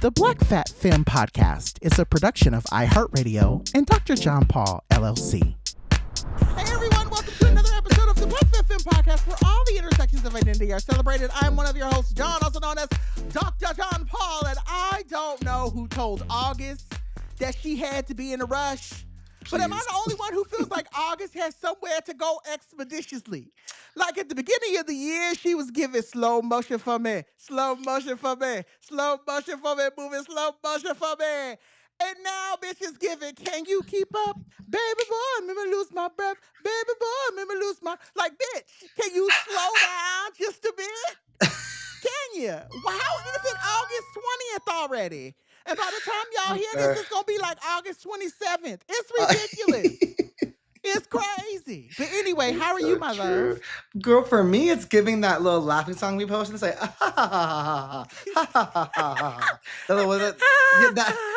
The Black Fat Femme Podcast is a production of iHeartRadio and Dr. John Paul, LLC. Hey everyone, welcome to another episode of the Black Fat Femme Podcast, where all the intersections of identity are celebrated. I'm one of your hosts, John, also known as Dr. John Paul, and I don't know who told August that she had to be in a rush. But am I the only one who feels like August has somewhere to go expeditiously? Like at the beginning of the year, she was giving slow motion for me, slow motion for me, slow motion for me, moving slow motion for me. And now bitch is giving, can you keep up? Baby boy, make me lose my breath. Baby boy, make me lose my... Like, bitch, can you slow down just a bit? Can you? Wow, is it August 20th already? And by the time y'all hear this, it's going to be like August 27th. It's ridiculous. It's crazy. But anyway, how are you, my love? Girl, for me, it's giving that little laughing song we posted. It's like, ah, ha, ha, ha, ha, ha, ha, ha, ha.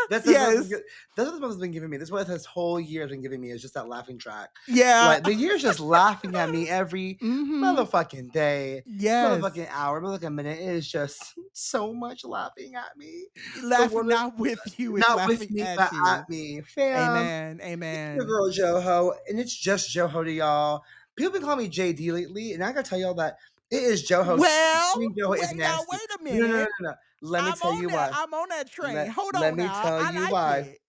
That's what this month has been giving me. This is what this whole year has been giving me, is just that laughing track. Yeah. Like, the year's just laughing at me every motherfucking day. Yes. Motherfucking hour, motherfucking minute. It is just so much laughing at me. Laughing not with you, it's not with laughing me, at but you. at me. Fam. Amen. It's your girl Joho, and it's just Joho to y'all. People been calling me JD lately, and I gotta tell y'all that it is Joho. Well, Joho is nasty. Now wait a minute. No. Let me tell you why. I'm on that train. Hold on. Let me tell you why. It.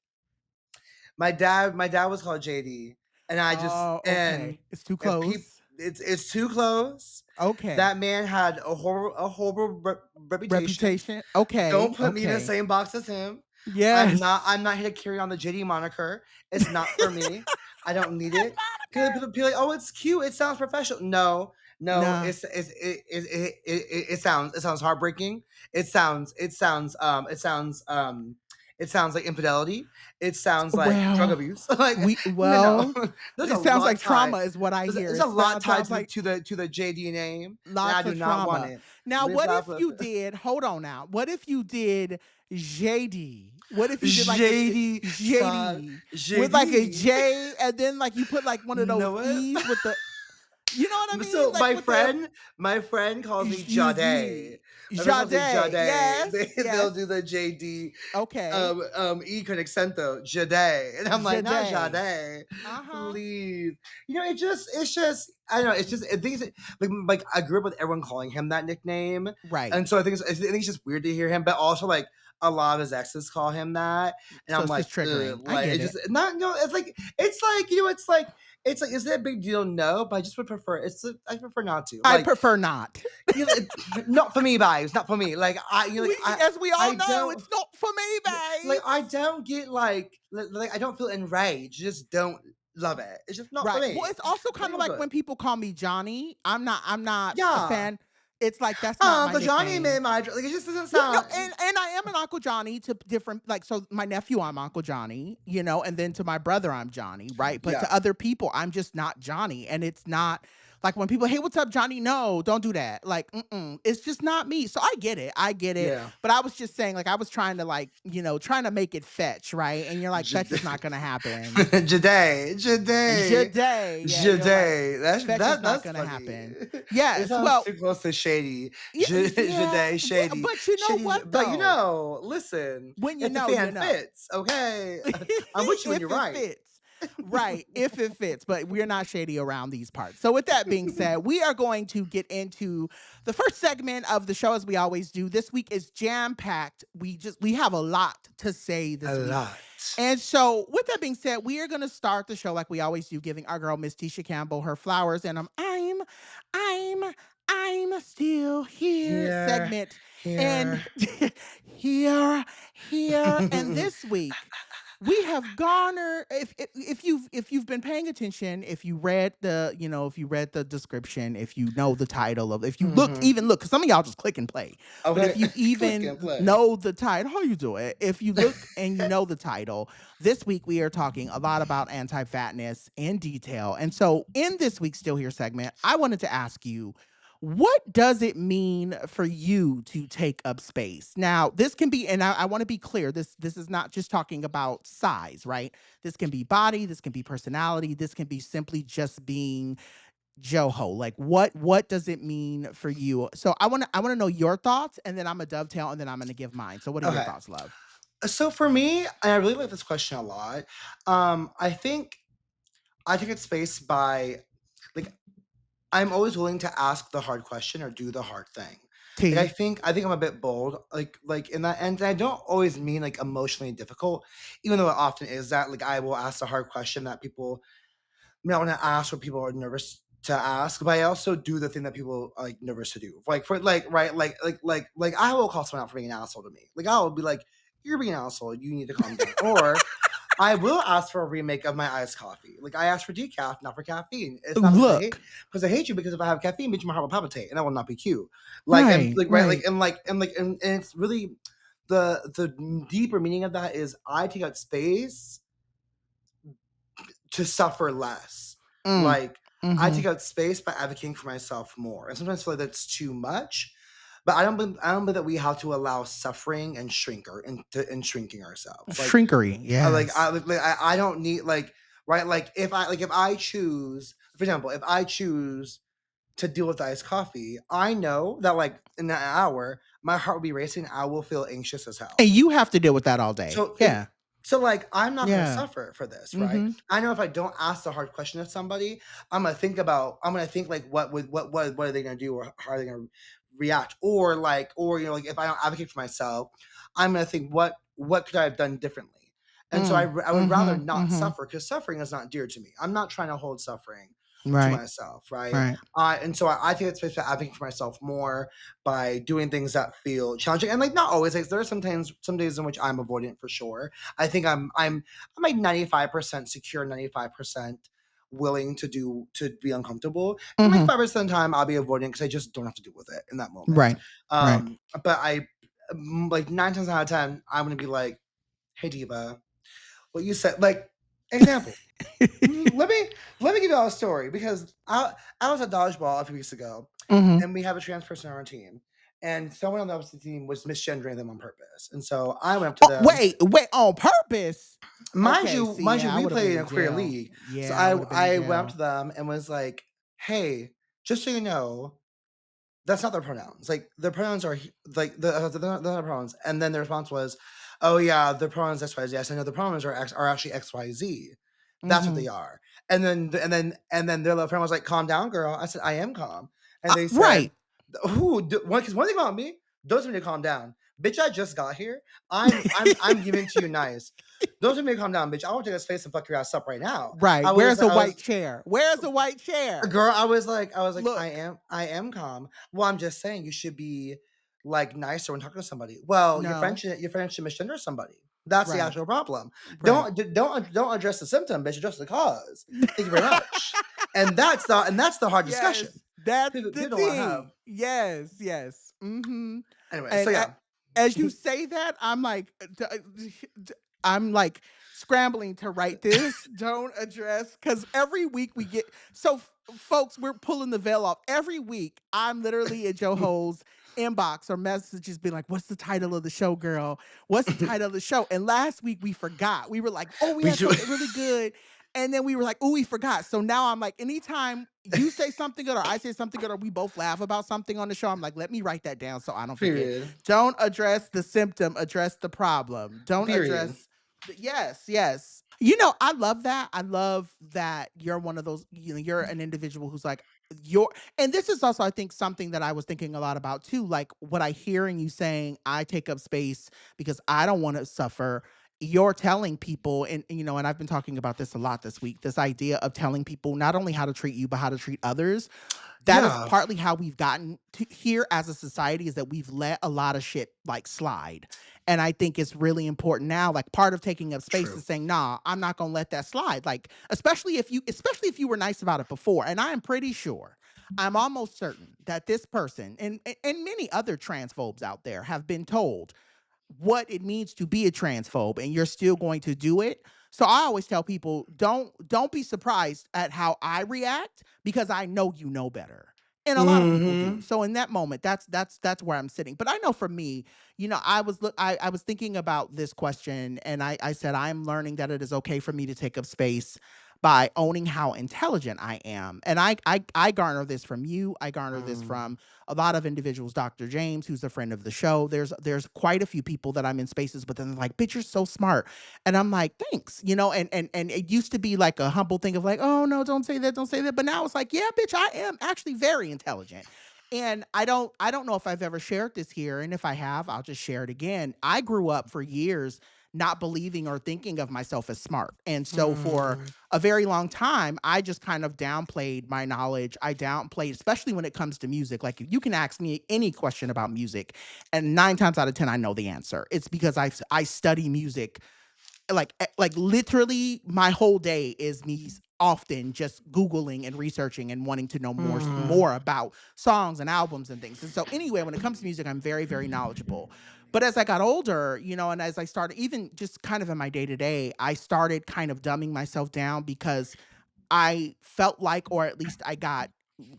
My dad was called JD, and I just and it's too close. It's too close. Okay. That man had a horrible reputation. Okay. Don't put me in the same box as him. Yes. I'm not here to carry on the JD moniker. It's not for me. I don't need it. People be like, oh, it's cute. It sounds professional. No. It sounds heartbreaking. It sounds like infidelity. It sounds like drug abuse. Like it sounds like trauma is what I hear. There's a lot tied to the JD name. Lots I do not want it. Now, what if you did? Hold on now. What if you did JD? What if you did like JD with like a J, and then like you put like one of those E's with the... You know what I mean? So like my friend calls me Jade. Jade. Yes. They'll do the JD. Okay. E con accento. Jade. And I'm like, not Jade. Uh-huh. Please. You know, it's just I don't know. It's just, I think it's like I grew up with everyone calling him that nickname. Right. And so I think it's just weird to hear him, but also like a lot of his exes call him that. And so I'm like, triggering. Like, it's just not, it's like, you know, it's like, is that a big deal? No, but I just would prefer. I prefer not to. I prefer not. Not for me, babes. Not for me. Like as we all know, it's not for me, babes. Like I don't get like I don't feel enraged. Just don't love it. It's just not for me. Well, it's also kind of like when people call me Johnny. I'm not a fan. It's like that's not Uncle Johnny made my like it just doesn't sound. No, and I am an Uncle Johnny to different, like, so my nephew I'm Uncle Johnny, you know, and then to my brother I'm Johnny, right? But to other people I'm just not Johnny, and it's not like when people, hey, what's up, Johnny? No, don't do that. Like, it's just not me. So I get it. Yeah. But I was just saying, like, I was trying to trying to make it fetch, right? And you're like, fetch is not gonna happen. Jade. Yeah, That's not gonna funny. happen. Yes. Well, too close to shady. Jade, shady. But you know what? Though? But you know, listen. When you if know, the fan fits, okay. I'm with you when you're right. Fits. Right, if it fits, but we're not shady around these parts. So with that being said, we are going to get into the first segment of the show, as we always do. This week is jam-packed. We have a lot to say this week. A lot. And so with that being said, we are going to start the show like we always do, giving our girl Miss Tisha Campbell her flowers, and I'm still here segment. And here and this week we have garnered, if you've been paying attention, if you read the description, if you know the title of, if you look, because some of y'all just click and play. Okay. But if you even know the title, how you do it? If you look and you know the title, this week we are talking a lot about anti-fatness in detail. And so in this week's Still Here segment, I wanted to ask you, what does it mean for you to take up space? Now, this can be, and I want to be clear, this is not just talking about size, right? This can be body, this can be personality, this can be simply just being Joho? Like what does it mean for you? So I wanna know your thoughts, and then I'm a dovetail, and then I'm gonna give mine. So what are your Okay. thoughts, love? So for me, and I really like this question a lot. I think I take it space by like I'm always willing to ask the hard question or do the hard thing. Like T. I think I'm a bit bold, like in that, and I don't always mean like emotionally difficult, even though it often is that. Like I will ask the hard question that people not want to ask, or people are nervous to ask, but I also do the thing that people are like nervous to do. Like for like right, like I will call someone out for being an asshole to me. Like I will be like, "You're being an asshole. You need to calm down." Or I will ask for a remake of my iced coffee. Like I ask for decaf, not for caffeine. It's not Look. because I hate you. Because if I have caffeine, bitch, my heart will palpitate, and that will not be cute. Like and Right, like right, right. and it's really the deeper meaning of that is I take up space to suffer less. Mm. Like I Mhm. take up space by advocating for myself more, and sometimes I feel like that's too much. But I don't believe that we have to allow suffering and shrinking ourselves. Shrinkery, yes. I don't need right like if I choose, for example, if I choose to deal with iced coffee, I know that like in an hour my heart will be racing. I will feel anxious as hell. And you have to deal with that all day. So Yeah. like I'm not gonna Yeah. suffer for this, right? Mhm. I know if I don't ask the hard question of somebody, I'm gonna think like what are they gonna do, or how are they gonna react? Or like if I don't advocate for myself, I'm gonna think what could I have done differently? And so Mm. I would rather Mhm. not Mhm. suffer, because suffering is not dear to me. I'm not trying to hold suffering to Right. myself, right? Right. And so I think it's space for advocating for myself more by doing things that feel challenging, and like not always. Like there are some days in which I'm avoidant for sure. I think I'm like 95% secure, 95% willing to be uncomfortable, and like Mhm. 5% of the time I'll be avoidant because I just don't have to deal with it in that moment. Right. Right. But like 9 times out of 10 I'm gonna be like, hey diva, what you said, like example. Let me give y'all a story, because I was at dodgeball a few weeks ago, Mhm. and we have a trans person on our team, and someone on the opposite team was misgendering them on purpose, and so I went up to Oh, them. wait, on purpose? Okay, see, Mind you, yeah, I we would've play been in in a queer jail. league, so Yeah, I would've been in I went up to jail. them and was like, "Hey, just so you know, that's not their pronouns. Like their pronouns are like they're not pronouns." And then the response was, "Oh yeah, their pronouns X Y Z." I said, "No, the pronouns are actually X Y Z. That's what they Mhm. are." And then their little friend was like, "Calm down, girl." I said, "I am calm." And they Right. said, "Who? Because one thing about me, don't tell me to calm down, bitch. I just got here. I'm giving to you nice. Don't tell me to calm down, bitch. I want to take a space and fuck your ass up right now." Right. I was Where's like, a white chair? Where's a white chair? girl, I was like, Look. I am calm. Well, I'm just saying you should be like nicer when talking to somebody. Well, No. your friend should misgender somebody. That's the Right. actual problem. Right. Don't address the symptom, bitch. Address the cause. Thank you very much. And that's the hard discussion. Yes, that's the People don't want to have. thing. Yes, yes. Mhm. Anyway, so And yeah. as you say that, I'm like, I'm like scrambling to write this. Don't address, because every week we get so folks, we're pulling the veil off. Every week, I'm literally in Joe Ho's inbox or messages being like, "What's the title of the show, girl? What's the title of the show?" And last week we forgot. We were like, "Oh, we We had do. something really good." And then we were like, "Oh, we forgot." So now I'm like, anytime you say something good or I say something good or we both laugh about something on the show, I'm like, let me write that down so I don't forget. Period. Don't address the symptom, address the problem. Don't Period. address yes, yes. You know, I love that. I love that you're one of those, you're an individual who's like, you're, and this is also, I think, something that I was thinking a lot about too. Like what I hearing you saying, I take up space because I don't want to suffer. You're telling people, and I've been talking about this a lot this week, this idea of telling people not only how to treat you, but how to treat others. That is Yeah. partly how we've gotten to here as a society, is that we've let a lot of shit like slide. And I think it's really important now. Like part of taking up space True. is saying, nah, I'm not gonna let that slide. Like, especially if you were nice about it before. And I am pretty sure, I'm almost certain that this person and many other transphobes out there have been told what it means to be a transphobe, and you're still going to do it. So I always tell people, don't be surprised at how I react, because I know you know better. And a lot of people do. Hmm. So in that moment, that's where I'm sitting. But I know for me, I was thinking about this question, and I said I'm learning that it is okay for me to take up space. by owning how intelligent I am. And I garner this from you. I garner this Mm. from a lot of individuals, Dr. James, who's a friend of the show. There's quite a few people that I'm in spaces with, and they're like, bitch, you're so smart. And I'm like, thanks, and it used to be like a humble thing of like, oh no, don't say that, don't say that. But now it's like, yeah, bitch, I am actually very intelligent. And I don't know if I've ever shared this here. And if I have, I'll just share it again. I grew up for years not believing or thinking of myself as smart. And so for Mm. a very long time, I just kind of downplayed my knowledge. I downplayed, especially when it comes to music. Like, if you can ask me any question about music, and 9 times out of 10, I know the answer. It's because I study music, like literally my whole day is me often just googling and researching and wanting to know Mm. more about songs and albums and things. And so anyway, when it comes to music, I'm very, very knowledgeable. But as I got older, and as I started, even just kind of in my day to day, I started kind of dumbing myself down because I felt like, or at least I got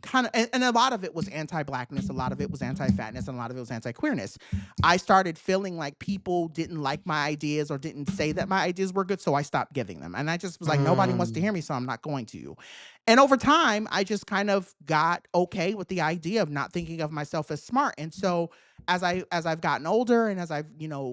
kind of, and a lot of it was anti-blackness, a lot of it was anti-fatness, and a lot of it was anti-queerness. I started feeling like people didn't like my ideas or didn't say that my ideas were good, so I stopped giving them. And I just was like, nobody wants to Mm. hear me, so I'm not going to. And over time, I just kind of got okay with the idea of not thinking of myself as smart. And so as I've gotten older, and as I've,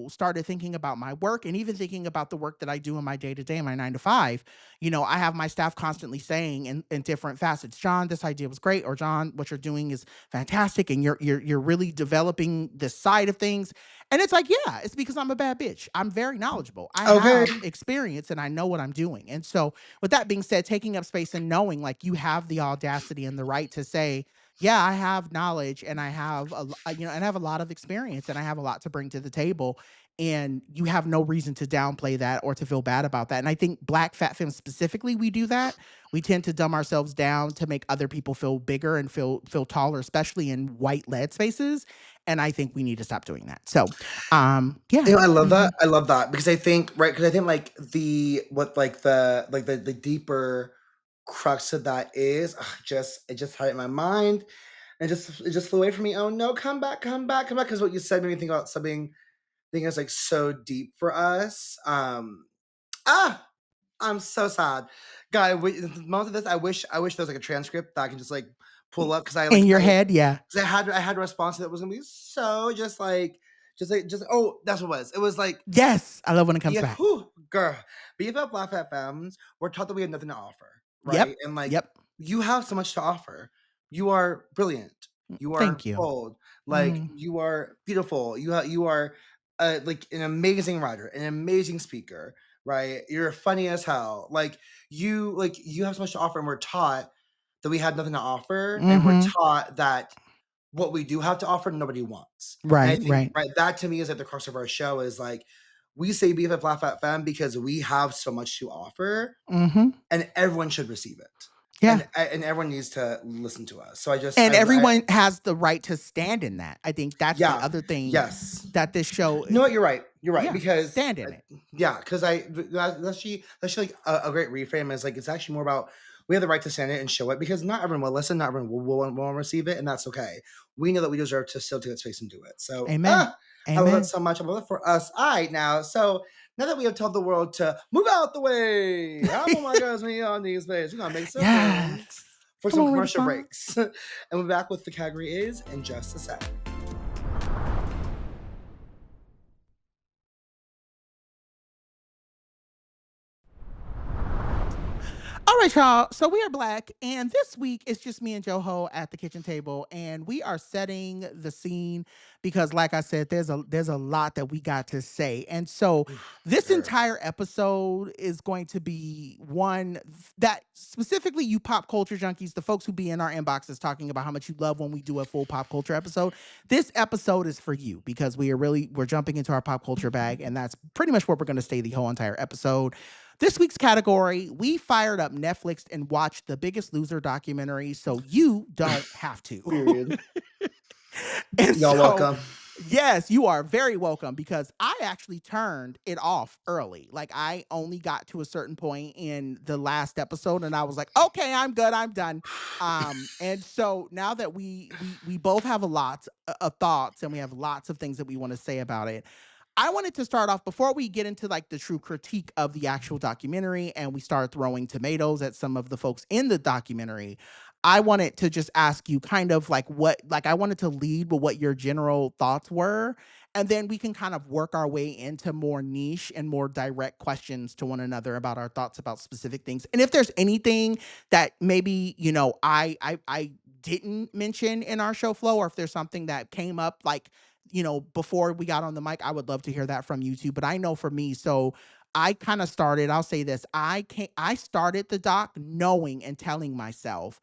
started thinking about my work, and even thinking about the work that I do in my day to day, my 9 to 5, I have my staff constantly saying in different facets, John, this idea was great, or John, what you're doing is fantastic, and you're really developing this side of things. And it's like, yeah, it's because I'm a bad bitch. I'm very knowledgeable. I Okay. have experience and I know what I'm doing. And so, with that being said, taking up space and knowing like you have the audacity and the right to say, yeah, I have knowledge, and I have and I have a lot of experience, and I have a lot to bring to the table, and you have no reason to downplay that or to feel bad about that. And I think black fat femmes specifically, we do that. We tend to dumb ourselves down to make other people feel bigger and feel taller, especially in white led spaces. And I think we need to stop doing that. So, yeah. I love Hmm. that. I love that because I think right because I think like the deeper crux of that is it just had it in my mind and it just flew away from me. Oh no, come back, come back, come back! Because what you said made me think about something. I think is like so deep for us. Ah, I'm so sad. God, most of this, I wish there was like a transcript that I can just like pull up because In your head, yeah. I had a response that was gonna be so just oh that's what it was. It was like Yes. I love when it comes yeah, back. whew, girl. BFF Black Fat Femmes, we're taught that we have nothing to offer, right? Yep. And like Yep. you have so much to offer. You are brilliant. You are Thank you. bold. Like Mm, you are beautiful. You are like an amazing writer, an amazing speaker, right? You're funny as hell. Like you have so much to offer, and we're taught that we have nothing to offer, and we're mm-hmm. taught that what we do have to offer nobody wants. And I Right, think right. right that to me is at the crux of our show is like we say BFF Laugh at Fam because we have so much to offer Mm-hmm. and everyone should receive it. Yeah. And everyone needs to listen to us. So And everyone has the right to stand in that. I think that's the yeah, other thing yes. that this show, No, you're right. You're right yeah, because stand in it. yeah, because that's like a great reframe is like it's actually more about we have the right to stand it and show it because not everyone will listen, not everyone will receive it, and that's okay. We know that we deserve to still take that space and do it. So Amen. I love it Amen. so much. I love it for us. All right, now so now that we have told the world to move out the way, I'm on my girls me on these ways. We're gonna make some room Yes. for Come some on, commercial Redesign. breaks, and we're back with the category is in just a sec. All right, y'all. So we are black, and this week it's just me and Joho at the kitchen table, and we are setting the scene because, like I said, there's a lot that we got to say, and so Oof, this girl. entire episode is going to be one that specifically you pop culture junkies, the folks who be in our inboxes talking about how much you love when we do a full pop culture episode. This episode is for you because we're jumping into our pop culture bag, and that's pretty much what we're going to stay the whole entire episode. This week's category, we fired up Netflix and watched the Biggest Loser documentary so you don't have to. Period. And Y'all so, welcome. yes, you are very welcome because I actually turned it off early. Like, I only got to a certain point in the last episode and I was like, okay, I'm good, I'm done. And so now that we both have a lot of thoughts and we have lots of things that we want to say about it, I wanted to start off before we get into like the true critique of the actual documentary and we start throwing tomatoes at some of the folks in the documentary. I wanted to just ask you kind of like I wanted to lead with what your general thoughts were. And then we can kind of work our way into more niche and more direct questions to one another about our thoughts about specific things. And if there's anything that maybe, I didn't mention in our show flow, or if there's something that came up like before we got on the mic, I would love to hear that from you too. But I know for me, so I kind of started, I'll say this, I started the doc knowing and telling myself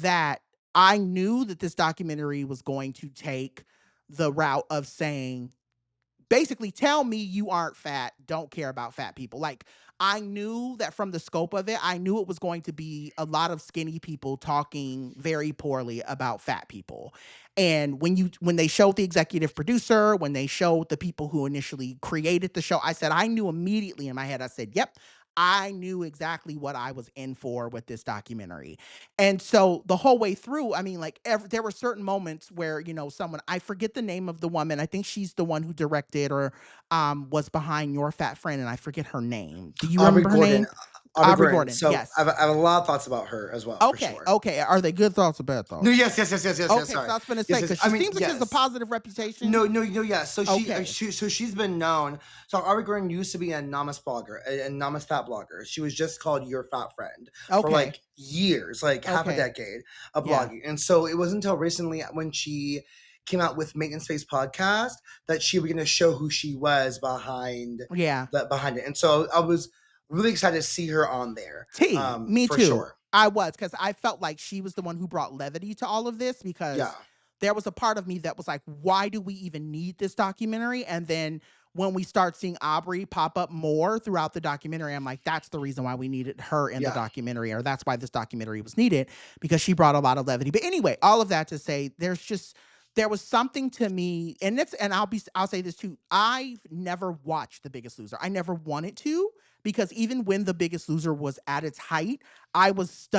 that I knew that this documentary was going to take the route of saying, basically tell me you aren't fat, don't care about fat people. Like, I knew that from the scope of it, I knew it was going to be a lot of skinny people talking very poorly about fat people. And when they showed the executive producer, when they showed the people who initially created the show, I knew immediately in my head, I said, yep, I knew exactly what I was in for with this documentary. And so the whole way through, I mean, like there were certain moments where, someone, I forget the name of the woman. I think she's the one who directed or was behind Your Fat Friend, and I forget her name. Do you Aubrey remember her Gordon. name? Aubrey Aubrey Gordon. Gordon. So Yes. I have a lot of thoughts about her as well, for Okay. sure. Okay. Are they good thoughts or bad No, thoughts? yes. Okay, Sorry. so I was gonna say Yes, because I she mean, seems like she has a yes. positive reputation. No, yeah. So Okay. she's been known. So Aubrey Gordon used to be a Namas blogger, a Namas fat blogger. She was just called Your Fat Friend for Okay. like years, like half a Okay. decade of Yeah. blogging. And so it wasn't until recently when she came out with Maintenance Space podcast that she was going to show who she was behind Yeah. behind it. And so I was really excited to see her on there. Me For too. sure. I was, because I felt like she was the one who brought levity to all of this, Yeah. because there was a part of me that was like, why do we even need this documentary? And then when we start seeing Aubrey pop up more throughout the documentary, I'm like, that's the reason why we needed her in the Yeah. documentary, or that's why this documentary was needed, because she brought a lot of levity. But anyway, all of that to say, there was something to me, and I'll say this too. I've never watched The Biggest Loser. I never wanted to, because even when The Biggest Loser was at its height, I was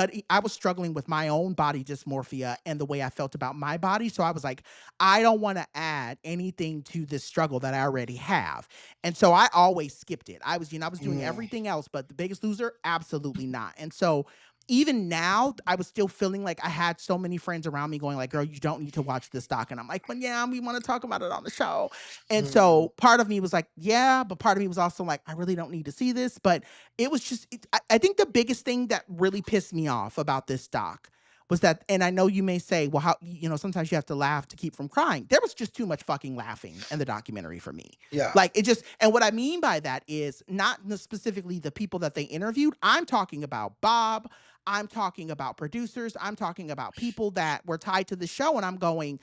struggling with my own body dysmorphia and the way I felt about my body. So I was like, I don't want to add anything to this struggle that I already have. And so I always skipped it. I was doing everything else, but The Biggest Loser, absolutely not. And so even now, I was still feeling like I had so many friends around me going like, girl, you don't need to watch this doc. And I'm like, but yeah, we want to talk about it on the show. And so part of me was like, yeah, but part of me was also like, I really don't need to see this. But it was just, I think the biggest thing that really pissed me off about this doc was that, and I know you may say, well, how, sometimes you have to laugh to keep from crying. There was just too much fucking laughing in the documentary for me. Yeah. Like and what I mean by that is not specifically the people that they interviewed. I'm talking about Bob. I'm talking about producers. I'm talking about people that were tied to the show. And I'm going,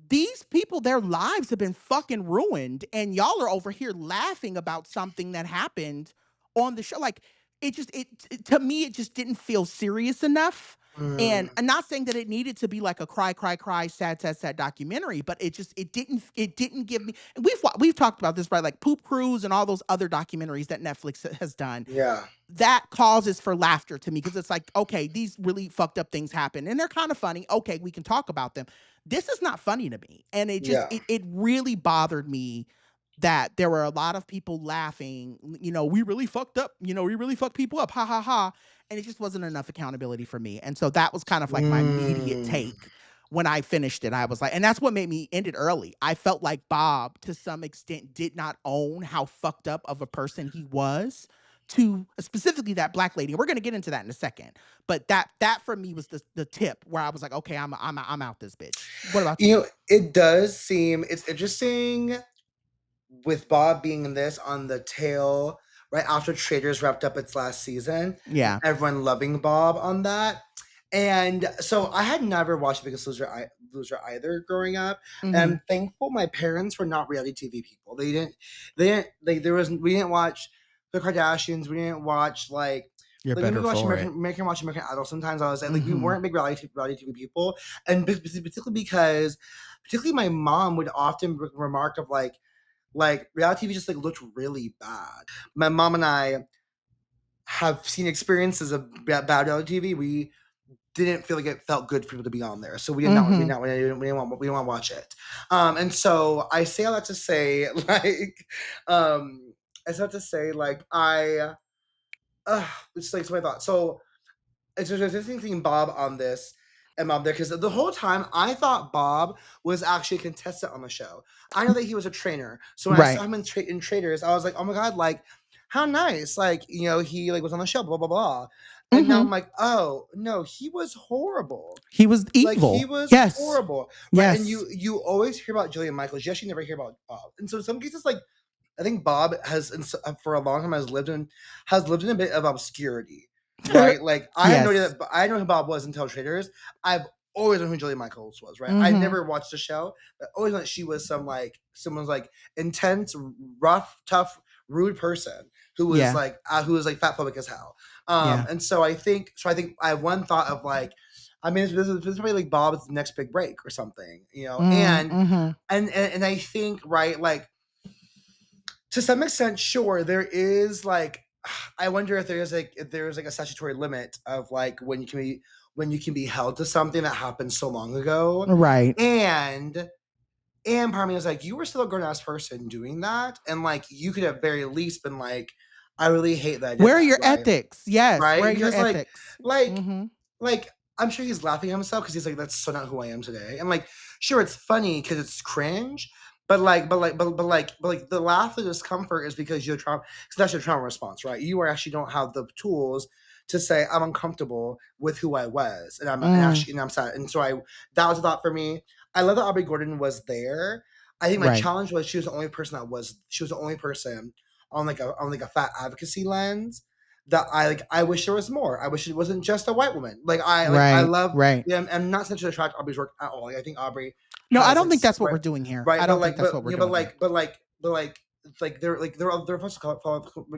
these people, their lives have been fucking ruined. And y'all are over here laughing about something that happened on the show. Like, to me, it just didn't feel serious enough. And I'm not saying that it needed to be like a cry, sad documentary, but it didn't give me, and we've talked about this, right? Like Poop Cruise and all those other documentaries that Netflix has done. Yeah. That causes for laughter to me, because it's like, okay, these really fucked up things happen and they're kind of funny. Okay, we can talk about them. This is not funny to me. And it really bothered me that there were a lot of people laughing, we really fucked up, we really fucked people up, ha ha ha. And it just wasn't enough accountability for me. And so that was kind of like my immediate take when I finished it. I was like, and that's what made me end it early. I felt like Bob, to some extent, did not own how fucked up of a person he was to specifically that black lady. We're going to get into that in a second. But that for me was the tip where I was like, okay, I'm out this bitch. What about you? It does seem, it's interesting with Bob being in this on the tail right after Traders wrapped up its last season. Yeah. Everyone loving Bob on that. And so I had never watched Biggest Loser either growing up. Mhm. And I'm thankful my parents were not reality TV people. We didn't watch the Kardashians. We didn't watch like You're we better watch for it. American Idol. Sometimes I was like, we Mhm. weren't big reality TV people. And particularly because my mom would often remark of like reality TV just like looked really bad. My mom and I have seen experiences of bad reality TV. We didn't feel like it felt good for people to be on there. So we did not, Mm-hmm. we didn't want to watch it. And so I say all that to say, like, I said to say, like, it's like, so I thought. So it's just interesting seeing Bob on this and Bob there, because the whole time I thought Bob was actually a contestant on the show. I know that he was a trainer. So when I saw Right. him in Traders, I was like, oh my God, like, how nice. Like, he like was on the show, blah, blah, blah. And now Mm-hmm. I'm like, oh no, he was horrible. He was Like, he evil. was Yes. horrible. Right. And Yes. you always hear about Jillian Michaels. You actually never hear about Bob. And so in some cases, like, I think Bob has, for a long time, has lived in a bit of obscurity, right? Like, I had no idea Yes. that I know who Bob was until Traders. I've always known who Julie Michaels was, right? I Mm-hmm. never watched the show, but always thought she was someone's like intense, rough, tough, rude person who was Yeah. like fat phobic as hell. Yeah. And so I think I have one thought of like, I mean, this is probably like Bob's next big break or something, Mm-hmm. and I think, right, like, to some extent, sure, there is like, I wonder if there's like a statutory limit of like when you can be held to something that happened so long ago, Right. and part of me was like, you were still a grown ass person doing that, and like you could have very least been like, I really hate that I did Where are that, your right? ethics? Yes. Where Right? are your Because ethics? like Mm-hmm. like I'm sure he's laughing at himself because he's like, that's so not who I am today. And like, sure, it's funny because it's cringe, but the laugh of discomfort is because you're trauma. Because that's your trauma response, right? You actually don't have the tools to say I'm uncomfortable with who I was, Mm. and I'm sad. And so that was a thought for me. I love that Aubrey Gordon was there. I think my Right. challenge was she was the only person on like a fat advocacy lens that I wish there was more. I wish it wasn't just a white woman. I Right. love, Right. yeah, I'm not centered to attract Aubrey's work at all. Like, I think Aubrey No, I has don't like think that's what right, we're doing here. right, I don't think that's what we're doing here. they're supposed to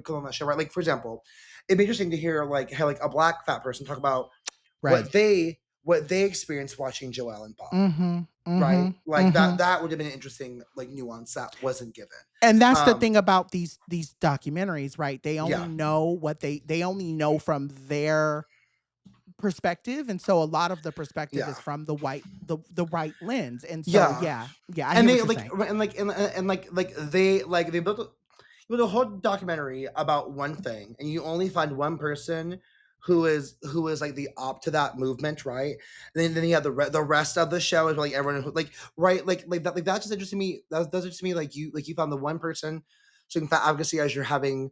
call on that show, right? Like, for example, it'd be interesting to hear like how like a black fat person talk about Right. what they experienced watching Joelle and Bob, Mm-hmm. Mm-hmm. right? Like Mm-hmm. that would have been an interesting like nuance that wasn't given. And that's the Um, thing about these documentaries, right? They only yeah, know what they only know from their perspective, and so a lot of the perspective is yeah. from the right lens. And so Yeah, yeah, yeah, I and hear they what you're like saying. they built a whole documentary about one thing, and you only find one person who is like the op to that movement, right? And then you have the rest of the show is like everyone who like, right, like that just interested me. That's just me, like you found the one person doing fat advocacy as you're having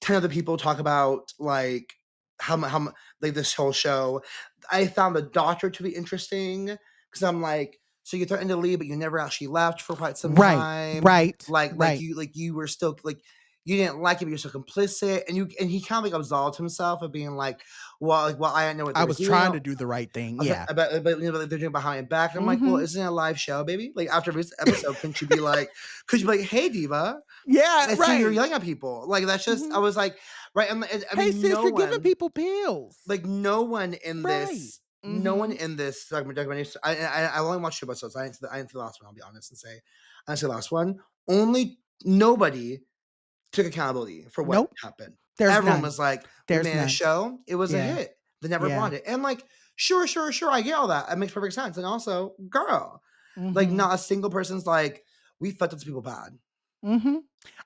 10 other people talk about like like this whole show. I found the doctor to be interesting because I'm like, so you threatened to leave, but you never actually left for quite some Right. time. Right. Right. Like you were still like, you didn't like it, but you're so complicit. And he kind of like absolved himself of being like, well, I didn't know what they I were was doing. than to do the right thing. I was like, Yeah. but they're doing behind my back. And I'm like, well, Mhm. isn't it a live show, baby? Like, after this episode, could you be like, hey, Diva, Yeah, I see you're right. yelling at people. Like, that's just, I Mhm. was like, right. And I Hey mean, sis, you're giving people pills. no one in Right. Mhm. this documentary. I only watched 2 episodes. I didn't see the last one. I'll be honest and say, I didn't see the last one. Only nobody took accountability for what Nope. happened. There's Everyone none. was like, we There's made a none. show. It was a Yeah. hit. They never Yeah. bought it. And like, sure. I get all that. It makes perfect sense. And also, girl, like, Mhm. not a single person's like, we fucked up people bad. Mhm.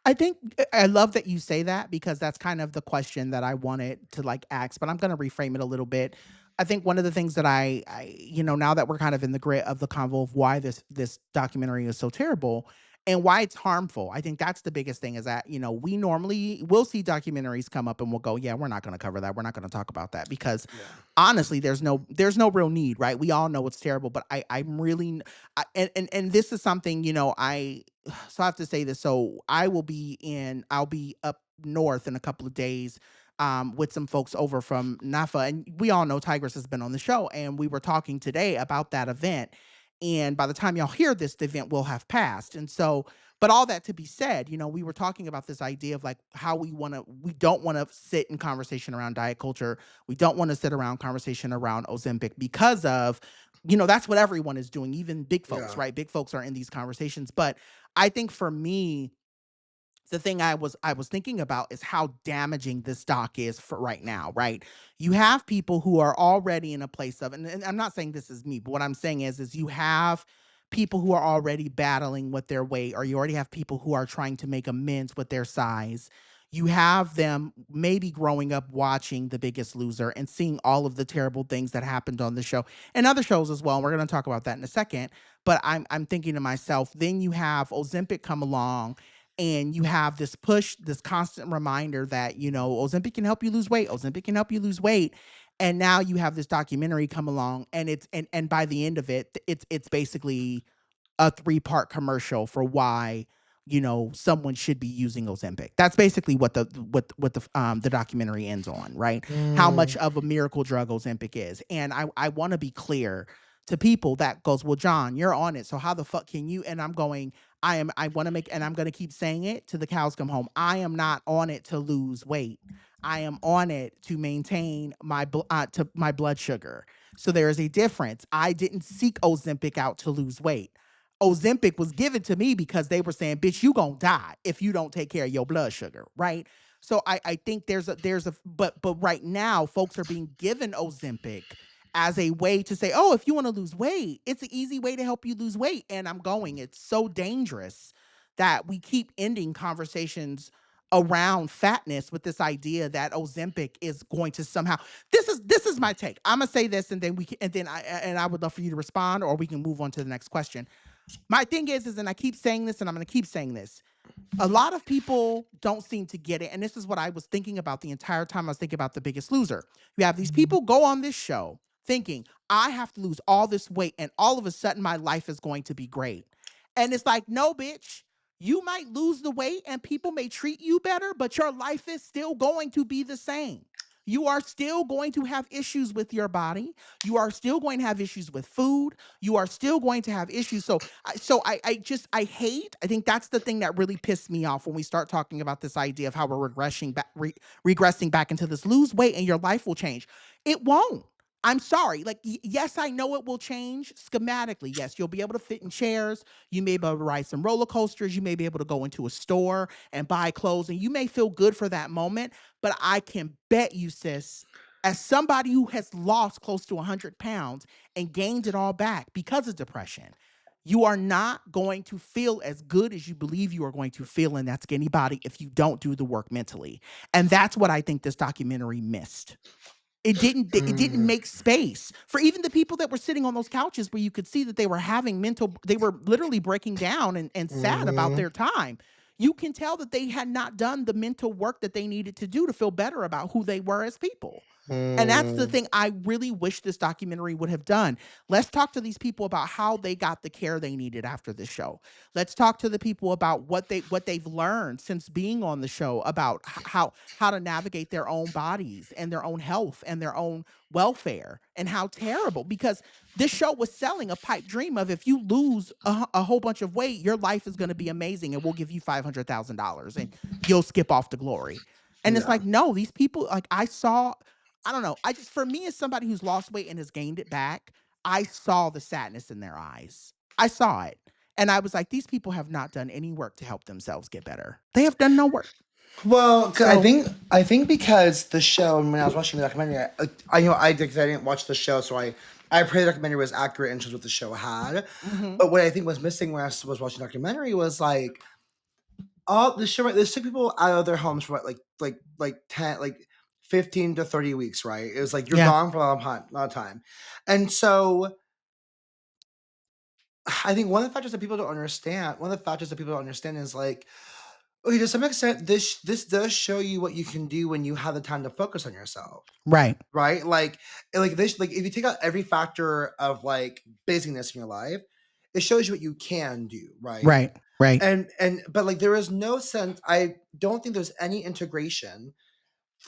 I think I love that you say that because that's kind of the question that I wanted to like ask, but I'm going to reframe it a little bit. I think one of the things that now that we're kind of in the grit of the convo of why this documentary is so terrible and why it's harmful. I think that's the biggest thing is that, we normally will see documentaries come up and we'll go, yeah, we're not going to cover that. We're not going to talk about that because Yeah. honestly, there's no real need, right? We all know it's terrible, but I'm really and this is something, so I have to say this. So I'll be up north in a couple of days with some folks over from NAFA. And we all know Tigress has been on the show. And we were talking today about that event. And by the time y'all hear this, the event will have passed. And so, but all that to be said, we were talking about this idea of like how we don't want to sit in conversation around diet culture. We don't want to sit around conversation around Ozempic because of, that's what everyone is doing, even big folks, Yeah. right? Big folks are in these conversations. But I think for me, the thing I was thinking about is how damaging this doc is for right now, right? You have people who are already in a place of, and I'm not saying this is me, but what I'm saying is you have people who are already battling with their weight, or you already have people who are trying to make amends with their size. You have them maybe growing up watching The Biggest Loser and seeing all of the terrible things that happened on the show and other shows as well. And we're going to talk about that in a second. But I'm thinking to myself, then you have Ozempic come along and you have this push, this constant reminder that, Ozempic can help you lose weight. Ozempic can help you lose weight. And now you have this documentary come along and and by the end of it, it's basically a 3-part commercial for why someone should be using Ozempic. That's basically what the documentary ends on, right? How much of a miracle drug Ozempic is. And I want to be clear to people that goes, well, John, you're on it, so how the fuck can you? And I'm going, I want to make, and I'm going to keep saying it till the cows come home. I am not on it to lose weight. I am on it to maintain my blood sugar. So there is a difference. I didn't seek Ozempic out to lose weight. Ozempic was given to me because they were saying, bitch, you gonna die if you don't take care of your blood sugar, right? So I think but right now folks are being given Ozempic as a way to say, oh, if you want to lose weight, it's an easy way to help you lose weight. And it's so dangerous that we keep ending conversations around fatness with this idea that Ozempic is going to somehow. This is my take. I'm gonna say this, and then I would love for you to respond, or we can move on to the next question. My thing is, and I keep saying this, and I'm going to keep saying this. A lot of people don't seem to get it. And this is what I was thinking about the entire time I was thinking about The Biggest Loser. You have these people go on this show thinking, I have to lose all this weight, and all of a sudden my life is going to be great. And it's like, no, bitch. You might lose the weight and people may treat you better, but your life is still going to be the same. You are still going to have issues with your body. You are still going to have issues with food. You are still going to have issues. I hate, I think that's the thing that really pissed me off when we start talking about this idea of how we're regressing back into this lose weight and your life will change. It won't. I'm sorry. Like, yes, I know it will change schematically. Yes, you'll be able to fit in chairs. You may be able to ride some roller coasters. You may be able to go into a store and buy clothes, and you may feel good for that moment. But I can bet you, sis, as somebody who has lost close to 100 pounds and gained it all back because of depression, you are not going to feel as good as you believe you are going to feel in that skinny body if you don't do the work mentally. And that's what I think this documentary missed. It didn't make space for even the people that were sitting on those couches where you could see that they were literally breaking down and sad about their time. You can tell that they had not done the mental work that they needed to do to feel better about who they were as people. And that's the thing I really wish this documentary would have done. Let's talk to these people about how they got the care they needed after the show. Let's talk to the people about what they've learned since being on the show about how to navigate their own bodies and their own health and their own welfare, and how terrible, because this show was selling a pipe dream of, if you lose a whole bunch of weight, your life is going to be amazing and we'll give you $500,000 and you'll skip off to glory. And it's like, no, these people, like, I don't know. For me, as somebody who's lost weight and has gained it back, I saw the sadness in their eyes. I saw it. And I was like, these people have not done any work to help themselves get better. They have done no work. Well, I think because the show, and when I was watching the documentary, I didn't watch the show, so I pray the documentary was accurate in terms of what the show had. Mm-hmm. But what I think was missing when I was watching the documentary was like, all the show, this took people out of their homes for like 15 to 30 weeks, right? It was like you're gone for a lot of time. And so I think one of the factors that people don't understand is like, okay, to some extent, this does show you what you can do when you have the time to focus on yourself. Right. Right? Like this, like if you take out every factor of like busyness in your life, it shows you what you can do, right? Right. Right. But like there is no sense, I don't think there's any integration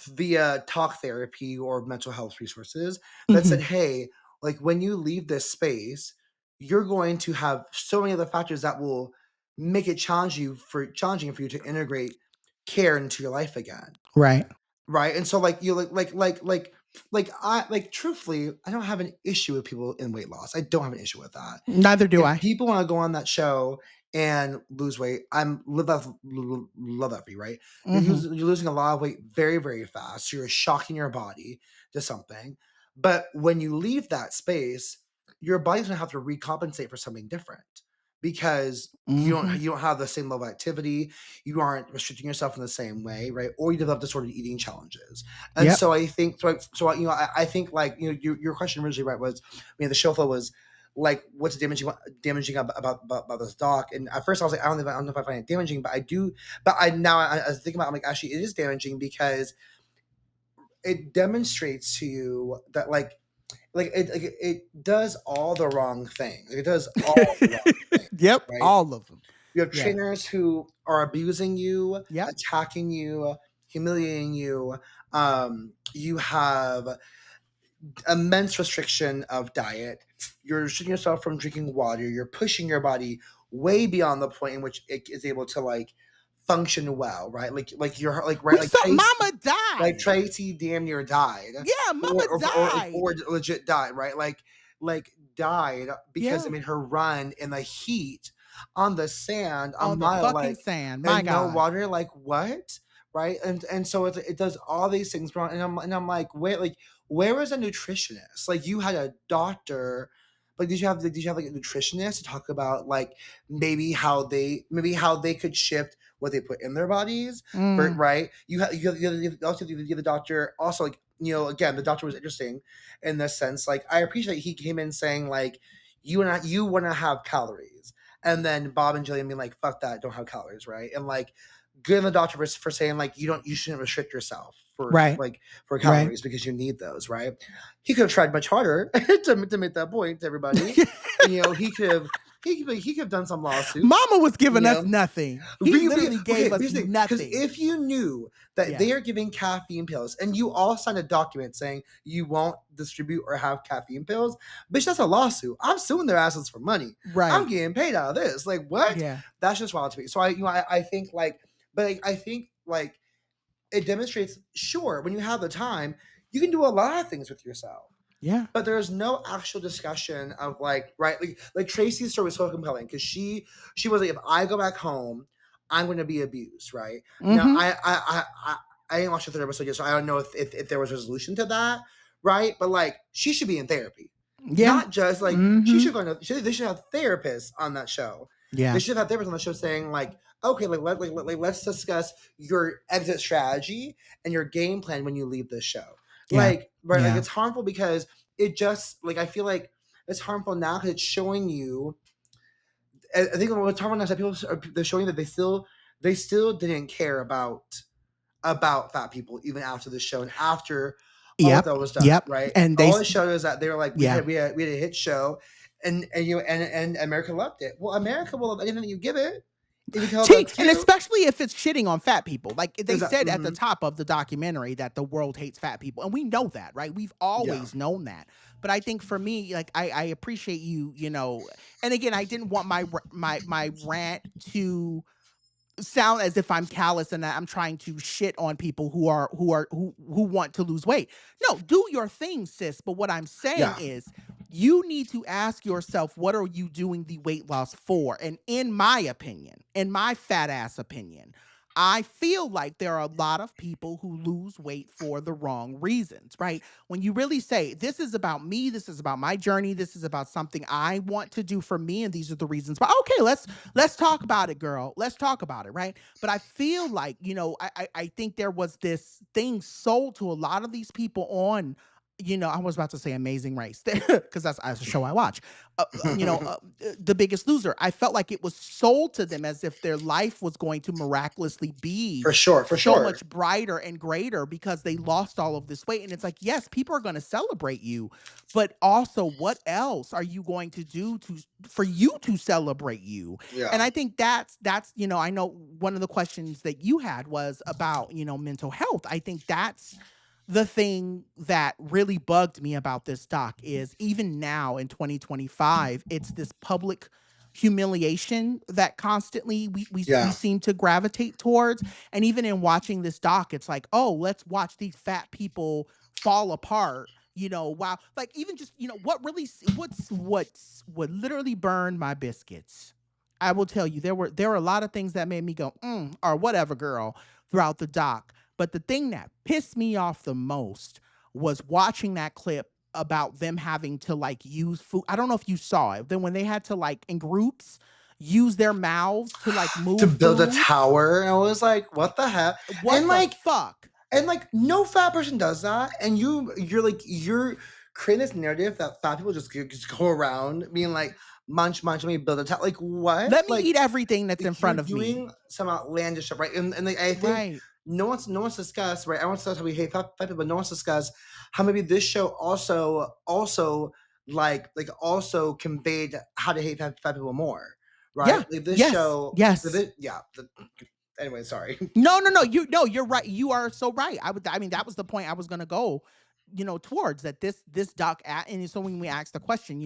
via talk therapy or mental health resources that said, hey, like when you leave this space, you're going to have so many other factors that will make it challenging for you to integrate care into your life again. Right. Right. And so like you truthfully, I don't have an issue with people in weight loss. I don't have an issue with that. Neither do If I. people want to go on that show and lose weight. Love that for you, right? Mm-hmm. You're losing a lot of weight very, very fast. So you're shocking your body to something. But when you leave that space, your body's gonna have to recompensate for something different because Mm-hmm. you don't have the same level of activity, you aren't restricting yourself in the same way, right? Or you develop disordered eating challenges. And Yep. so I think I think like your question originally, right, was the show flow was like what's damaging about this doc. And at first I was like, I don't know if I find it damaging, but I do. But I was thinking about it, I'm like, actually it is damaging because it demonstrates to you that it does all the wrong things. Like, it does all the wrong things, Yep. right? All of them. You have Yeah. trainers who are abusing you, Yep. attacking you, humiliating you. You have immense restriction of diet. You're restricting yourself from drinking water. You're pushing your body way beyond the point in which it is able to function well, right? Like you're We like saw Mama died. Tracy damn near died, Yeah, Mama or died. legit died, right? Like died because Yeah. her run in the heat on the sand a On the mile, fucking sand. My and no God. water, what? Right? And so it does all these things wrong, and I'm like, wait, where was a nutritionist? Like you had a doctor. Like, did you have like a nutritionist to talk about maybe how they could shift what they put in their bodies, Mm, right? You also the doctor also again the doctor was interesting in the sense like I appreciate he came in saying like you want to have calories, and then Bob and Jillian being like fuck that, don't have calories, right? And like good on the doctor for saying like you shouldn't restrict yourself right. for Right. calories because you need those, right? He could have tried much harder to make that point to everybody. He could have done some lawsuits, Mama was you giving us know. nothing. He literally Okay, gave us here's the thing. Because nothing. if you knew that Yeah. they are giving caffeine pills and you all signed a document saying you won't distribute or have caffeine pills, bitch, that's a lawsuit. I'm suing their asses for money. I'm Right. getting paid out of this. Like, what? Yeah. That's just wild to me. So I think I think it demonstrates, sure, when you have the time, you can do a lot of things with yourself. Yeah. But there's no actual discussion of right, like Tracy's story was so compelling because she was like, if I go back home, I'm going to be abused, right? Now Mm-hmm. I didn't watch the third episode yet, so I don't know if there was a resolution to that, right? But like she should be in therapy, Yeah. not just like she Mm-hmm. should go. They should have therapists on that show. They Yeah. should have therapists on the show saying like, okay, let's discuss your exit strategy and your game plan when you leave this show. Yeah. Right, like Yeah. it's harmful because it just I feel like it's harmful now because it's showing you. I think what we're talking about is that they're showing that they still didn't care about fat people even after the show and after all Yep. that was done, Yep. right? And All it showed is that they were like, yeah. we had a hit show, and America loved it. Well, America will love anything that you give it if you tell them See, that's and cute. especially if it's shitting on fat people. Like they Is that said at the top of the documentary that the world hates fat people. And we know that, right? We've yeah, always known that. But I think for me, like I appreciate you, and again, I didn't want my rant to sound as if I'm callous and that I'm trying to shit on people who want to lose weight. No, do your thing, sis. But what I'm saying yeah, is you need to ask yourself, what are you doing the weight loss for? And in my opinion, in my fat ass opinion, I feel like there are a lot of people who lose weight for the wrong reasons, right? When you really say, this is about me, this is about my journey, this is about something I want to do for me, and these are the reasons why. Okay, let's talk about it, girl. Let's talk about it, right? But I feel like, I think there was this thing sold to a lot of these people on, I was about to say Amazing Race because that's a show I watch. The Biggest Loser. I felt like it was sold to them as if their life was going to miraculously be for so sure, much brighter and greater because they lost all of this weight. And it's like, yes, people are going to celebrate you, but also what else are you going to do for you to celebrate you? And yeah, I think that's I know one of the questions that you had was about mental health. I think that's the thing that really bugged me about this doc is even now in 2025 it's this public humiliation that constantly we yeah, seem to gravitate towards. And even in watching this doc, it's like, oh, let's watch these fat people fall apart. Wow. Like even just, what really, what literally burned my biscuits. I will tell you, there were a lot of things that made me go, or whatever, girl, throughout the doc. But the thing that pissed me off the most was watching that clip about them having to like use food. I don't know if you saw it. Then when they had to like in groups use their mouths to like To move build a food. tower, and I was like, what the heck? What the fuck? And like no fat person does that, and you're creating this narrative that fat people just go around being like munch, let me build a tower. Like what? Let me Like eat everything that's in you're front of me. doing some outlandish stuff, right? And like I think Right. no one's discussed, right? Everyone says how we hate fat people, but no one's discussed how maybe this show also also conveyed how to hate fat people more, right? Yeah. Like this Yes. show, Yes. anyway, sorry. No. You're right. You are so right. I mean, that was the point I was gonna go, towards that this doc and so when we ask the question,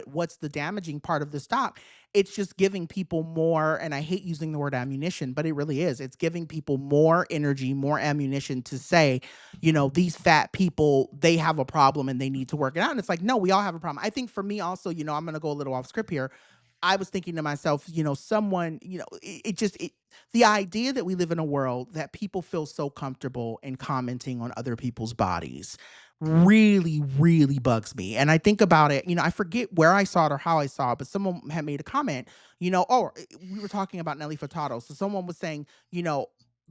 what's the damaging part of this doc? It's just giving people more, and I hate using the word ammunition, but it really is. It's giving people more energy, more ammunition to say, these fat people, they have a problem and they need to work it out. And it's like, no, we all have a problem. I think for me also, I'm gonna go a little off script here. I was thinking to myself, someone, the idea that we live in a world that people feel so comfortable in commenting on other people's bodies really, really bugs me. And I think about it, I forget where I saw it or how I saw it, but someone had made a comment, we were talking about Nelly Furtado. So someone was saying,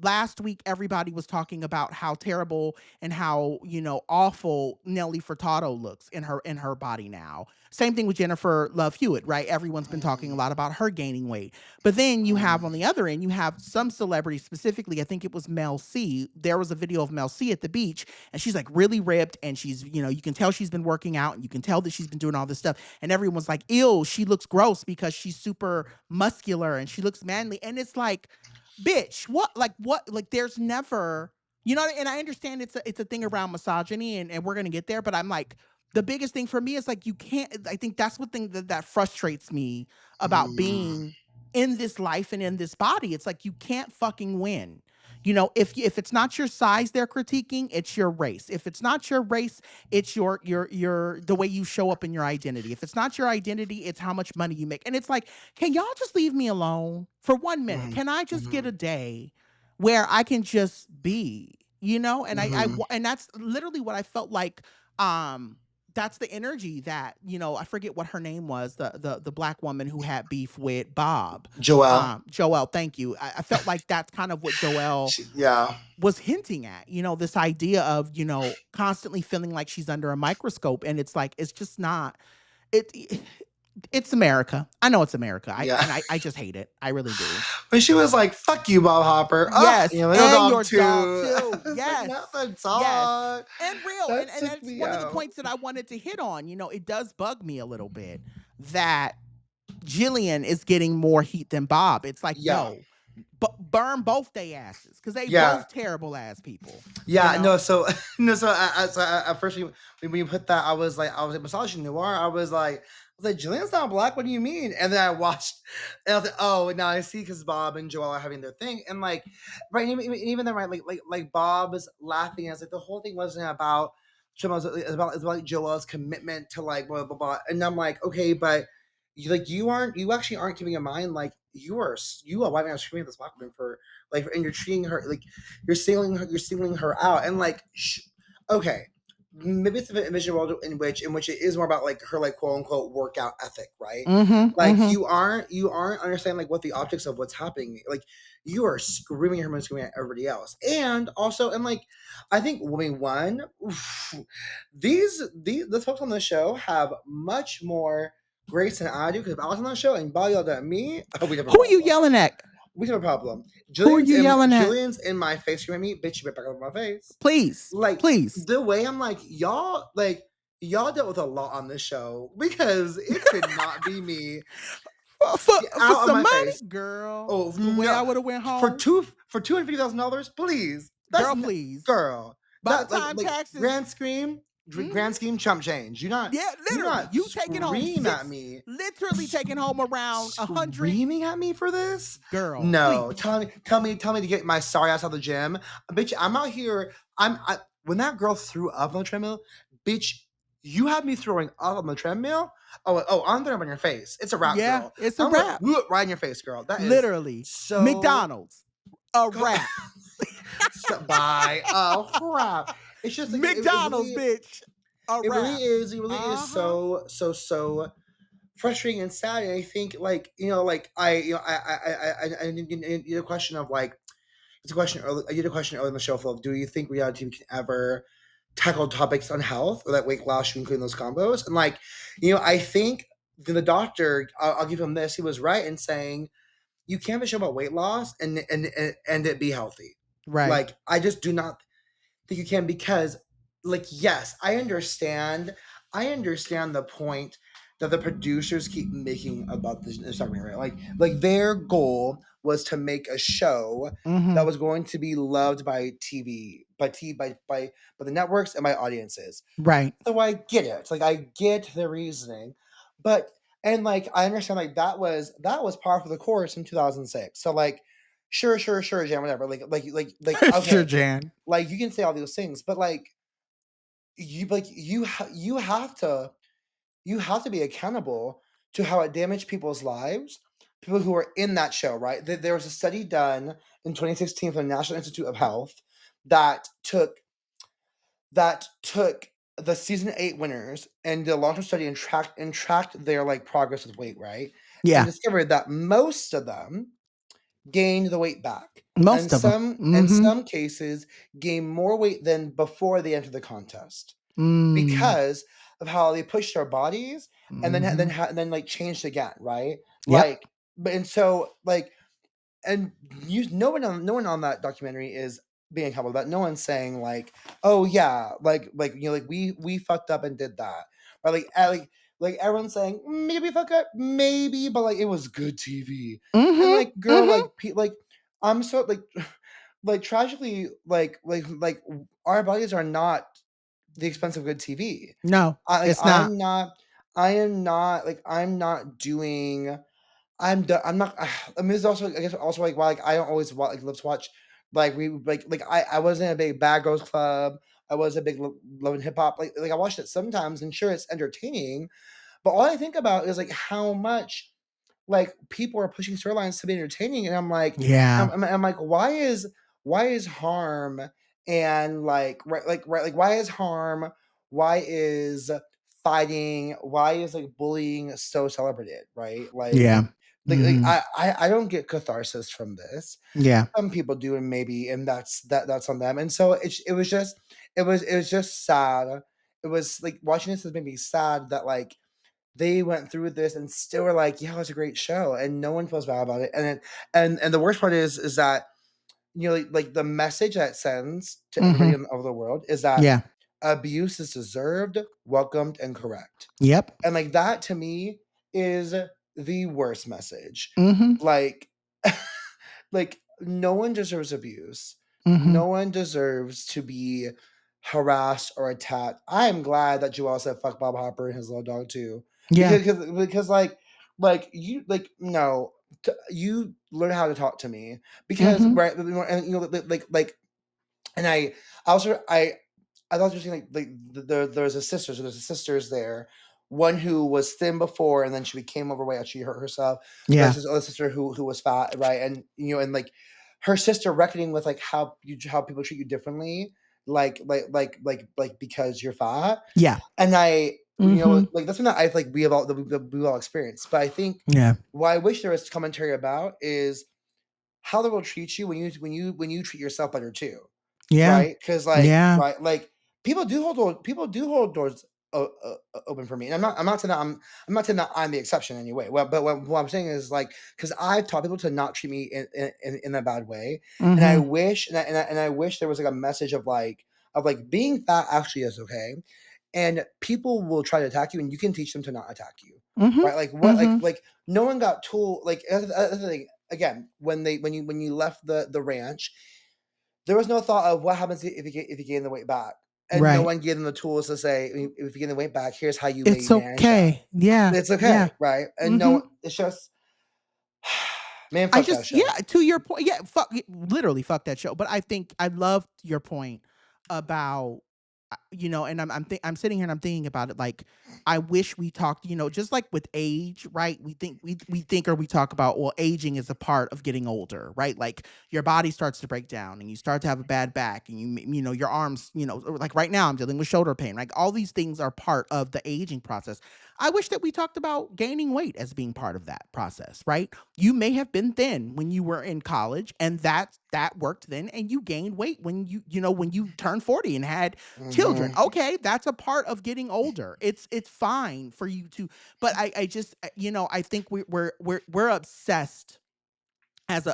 last week everybody was talking about how terrible and how, awful Nelly Furtado looks in her body now. Same thing with Jennifer Love Hewitt, right? Everyone's been talking a lot about her gaining weight. But then you have on the other end, you have some celebrities, specifically, I think it was Mel C. There was a video of Mel C at the beach, and she's like really ripped, and she's, you can tell she's been working out, and you can tell that she's been doing all this stuff. And everyone's like, ew, she looks gross because she's super muscular and she looks manly. And it's like, bitch, what? Like there's never, and I understand it's a thing around misogyny, and we're gonna get there, but I'm like, the biggest thing for me is like, you can't, I think that's what thing that frustrates me about being in this life and in this body. It's like, you can't fucking win. If it's not your size they're critiquing, it's your race. If it's not your race, it's your the way you show up in your identity. If it's not your identity, it's how much money you make. And it's like, can y'all just leave me alone for 1 minute? Can I just get a day where I can just be, and and that's literally what I felt like. That's the energy that, I forget what her name was, the black woman who had beef with Bob. Joelle, thank you. I felt like that's kind of what Joelle was hinting at, this idea of, constantly feeling like she's under a microscope. And it's like, it's just not, it's America. I know it's America. I just hate it. I really do. When she was like, "Fuck you, Bob Hopper." Yes, and your too. dog too. Yes, like, not the dog. Yes. And real. And that's one of the points that I wanted to hit on. It does bug me a little bit that Jillian is getting more heat than Bob. It's like, no, but burn both they asses because they both terrible ass people. So at first when you put that, I was like misogyny noir. I was like, Jillian's not black. What do you mean? And then I watched, and I was like, oh, now I see, because Bob and Joelle are having their thing, and like, right, even then, right, like Bob is laughing, and it's like the whole thing wasn't about. It's about like Joelle's commitment to like blah blah blah, and I'm like, okay, but you actually aren't keeping in mind, like you are wiping out screaming at this black woman for like, and you're treating her like you're singling her out, and like okay, maybe it's a vision world in which it is more about like her like quote unquote workout ethic, right? You aren't understanding like what the optics of what's happening. Like you are screaming at everybody else, and also, and like I think these the folks on the show have much more grace than I do, because if I was on that show and Bobby yelled at me, we'd have a problem. Who are you yelling at? We have a problem. Who are you yelling at? Julian's in my face screaming at me, bitch, you better back up my face. Please. Please. The way I'm like, y'all dealt with a lot on this show, because it could not be me. For some money, face. Girl. Oh, the way I would have went home. For $250,000, please. Please. Girl. By the time taxes. Grand scheme chump change. Literally. You taking home at me. Literally taking home around 100. Screaming at me for this? Girl. No. Please. Tell me to get my sorry ass out of the gym. Bitch, I'm out here. When that girl threw up on the treadmill, bitch, You have me throwing up on the treadmill. I'm throwing up on your face. It's a wrap, Yeah, girl. it's a I'm gonna wrap. right in your face, girl. That is Literally. so. McDonald's, a wrap. Bye. Oh crap! It's just like McDonald's, bitch, a it really wrap. is. It really is Uh-huh. so frustrating and sad. And I think like like I need a question of like it's a question early. I did a question earlier in the show, Phil. Do you think reality TV can ever tackle topics on health or that weight loss should include those combos? And like, I think the doctor, I'll give him this. He was right in saying you can't have a show about weight loss and it be healthy. Right. Like, I just do not think you can because, like, yes, I understand the point that the producers keep making about this documentary, right? Like their goal was to make a show that was going to be loved by TV, by the networks and by audiences. Right. So I get it. Like I get the reasoning, but and like I understand like that was par for the course in 2006. So like, sure, Jan, whatever. Like Sure, okay, Jan. like you can say all these things, but like you have to be accountable to how it damaged people's lives, people who were in that show, right? There was a study done in 2016 from the National Institute of Health that took the season 8 winners and did a long-term study and tracked their like progress with weight, right? And Yeah. discovered that most of them gained the weight back. And Most of them. in some cases gained more weight than before they entered the contest because of how they pushed their bodies and then like changed again, right? Yep. Like, but and so like, and no one on that documentary is being accountable. That no one's saying like, oh yeah, like like we fucked up and did that, or like everyone's saying maybe fuck up, maybe, but like it was good TV, and like girl, like I'm so like tragically like our bodies are not the expense of good TV. No, I like it's not. I'm not doing. I'm not. I mean, this is also I guess also like why like I don't always like love to watch like we like I wasn't a big Bad Girls Club. I was a big Love and Hip Hop. Like I watched it sometimes, and sure, it's entertaining. But all I think about is like how much like people are pushing storylines to be entertaining, and I'm like, Yeah. I'm like, why is harm and like why is harm, why is fighting, why is like bullying so celebrated, right? Yeah. I don't get catharsis from this. Yeah. Some people do, and maybe, and that's on them. And so it was just sad. It was like watching this has made me sad that like they went through this and still were like, yeah, it was a great show, and no one feels bad about it. And the worst part is that like the message that it sends to everybody all over the world is that Yeah. abuse is deserved, welcomed, and correct. Yep. And like that to me is the worst message. Mm-hmm. Like like no one deserves abuse. Mm-hmm. No one deserves to be harassed or attacked. I am glad that Joel said fuck Bob Hopper and his little dog too. Yeah. Because like you like no you learn how to talk to me because right and like and I also I thought you were saying there's a sister, so there's a sisters there. One who was thin before, and then she became overweight after she hurt herself. Yeah. There's this other sister who was fat, right? And and like her sister reckoning with like how people treat you differently, like because you're fat. Yeah. And I like that's something that I like we've all experienced. But I think Yeah. what I wish there was commentary about is how the world treats you when you treat yourself better too. Yeah. Right? Because like, Yeah. right, like people do hold doors open for me, and I'm not saying that I'm the exception anyway. Well, but what I'm saying is like because I've taught people to not treat me in a bad way, and I wish and I wish there was like a message of like being fat actually is okay, and people will try to attack you, and you can teach them to not attack you, right? Like what like no one got told like that's the thing. Again, when you left the ranch, there was no thought of what happens if you gain the weight back, and no Right. one gave them the tools to say if you gain the weight back, here's how you may It's manage that. okay. Yeah. It's Yeah. okay, right? And no, it's just man, I fuck that just show. to your point, fuck literally fuck that show. But I think I love your point about and I'm sitting here and I'm thinking about it. Like, I wish we talked, just like with age, right? We think or we talk about, well, aging is a part of getting older, right? Like, your body starts to break down and you start to have a bad back, and your arms, or like right now I'm dealing with shoulder pain. Like, all these things are part of the aging process. I wish that we talked about gaining weight as being part of that process, right? You may have been thin when you were in college, and that worked then, and you gained weight when when you turned 40 and had children. Hmm. Okay, that's a part of getting older. It's fine for you to, but I just, I think we're obsessed as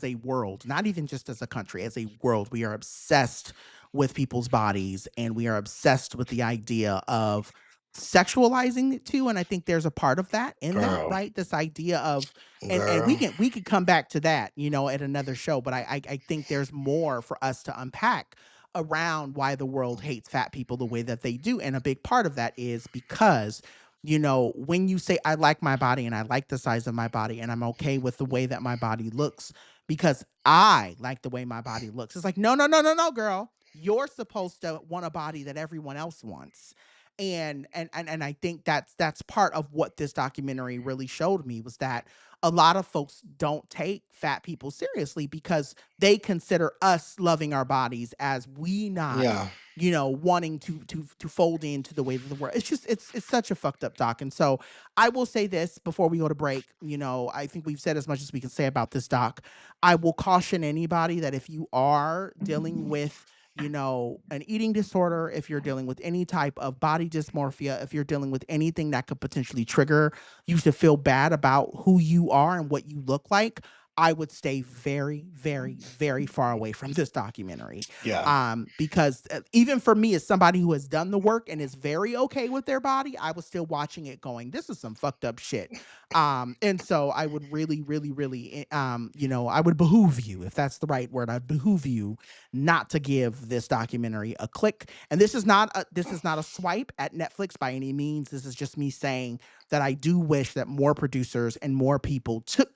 a world, not even just as a country, as a world. We are obsessed with people's bodies, and we are obsessed with the idea of sexualizing it too. And I think there's a part of that in that, Girl, right? This idea of, and we girl. can we could come back to that, at another show. But I think there's more for us to unpack around why the world hates fat people the way that they do. And a big part of that is because, when you say, I like my body and I like the size of my body and I'm okay with the way that my body looks because I like the way my body looks. It's like, no, no, no, no, no, girl. You're supposed to want a body that everyone else wants. And I think that's part of what this documentary really showed me, was that a lot of folks don't take fat people seriously because they consider us loving our bodies as we not, Yeah. wanting to fold into the way that the world. It's just, it's such a fucked up doc. And so I will say this before we go to break. I think we've said as much as we can say about this doc. I will caution anybody that if you are dealing with, an eating disorder, if you're dealing with any type of body dysmorphia, if you're dealing with anything that could potentially trigger you to feel bad about who you are and what you look like, I would stay very, very, very far away from this documentary. Yeah. Because even for me, as somebody who has done the work and is very okay with their body, I was still watching it going, this is some fucked up shit. And so I would really, really, really, I would behoove you, if that's the right word, I'd behoove you not to give this documentary a click. And this is not a swipe at Netflix by any means. This is just me saying that I do wish that more producers and more people took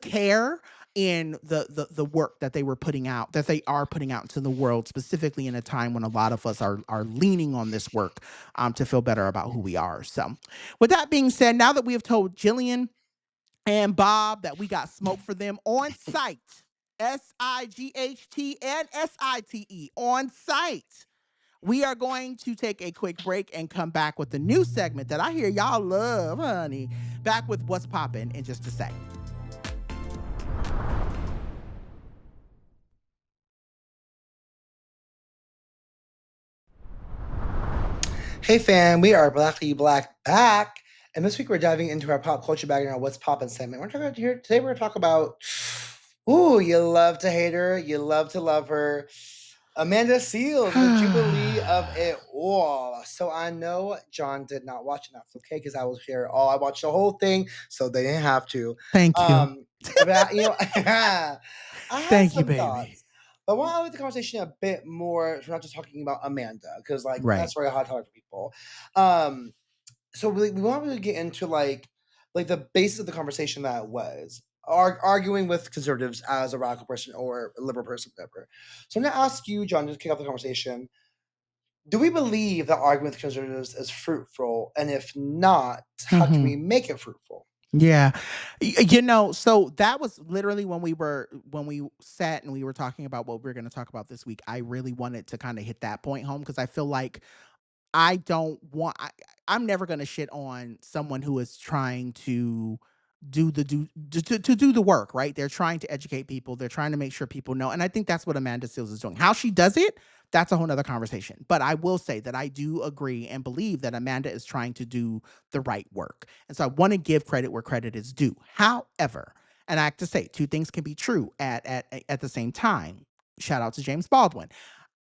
care in the work that they were putting out, that they are putting out into the world, specifically in a time when a lot of us are leaning on this work to feel better about who we are. So with that being said, now that we have told Jillian and Bob that we got smoke for them on site, SIGHT and SITE on site, we are going to take a quick break and come back with the new segment that I hear y'all love, honey. Back with What's Poppin' in just a sec. Hey fam, we are Blackly Black back. And this week we're diving into our pop culture bag in our What's Poppin' segment. We're talking here today. We're gonna talk about, ooh, you love to hate her, you love to love her. Amanda Seals, the Jubilee of it all. So I know John did not watch it. That's okay, because I was here. I watched the whole thing, so they didn't have to. Thank you. But I had Thank you, some baby. thoughts. But I want to elevate the conversation a bit more. We're not just talking about Amanda, because Right. that's very hot topic for people. So we want to really get into like the basis of the conversation that was arguing with conservatives as a radical person or a liberal person, whatever. So I'm going to ask you, John, to kick off the conversation. Do we believe that arguing with conservatives is fruitful? And if not, how can we make it fruitful? Yeah. So that was literally when we sat and we were talking about what we are going to talk about this week. I really wanted to kind of hit that point home because I feel like I don't want I'm never gonna shit on someone who is trying to to do the work, right? They're trying to educate people, they're trying to make sure people know. And I think that's what Amanda Seals is doing. How she does it, that's a whole nother conversation. But I will say that I do agree and believe that Amanda is trying to do the right work. And so I want to give credit where credit is due. However, and I have to say, two things can be true at the same time. Shout out to James Baldwin.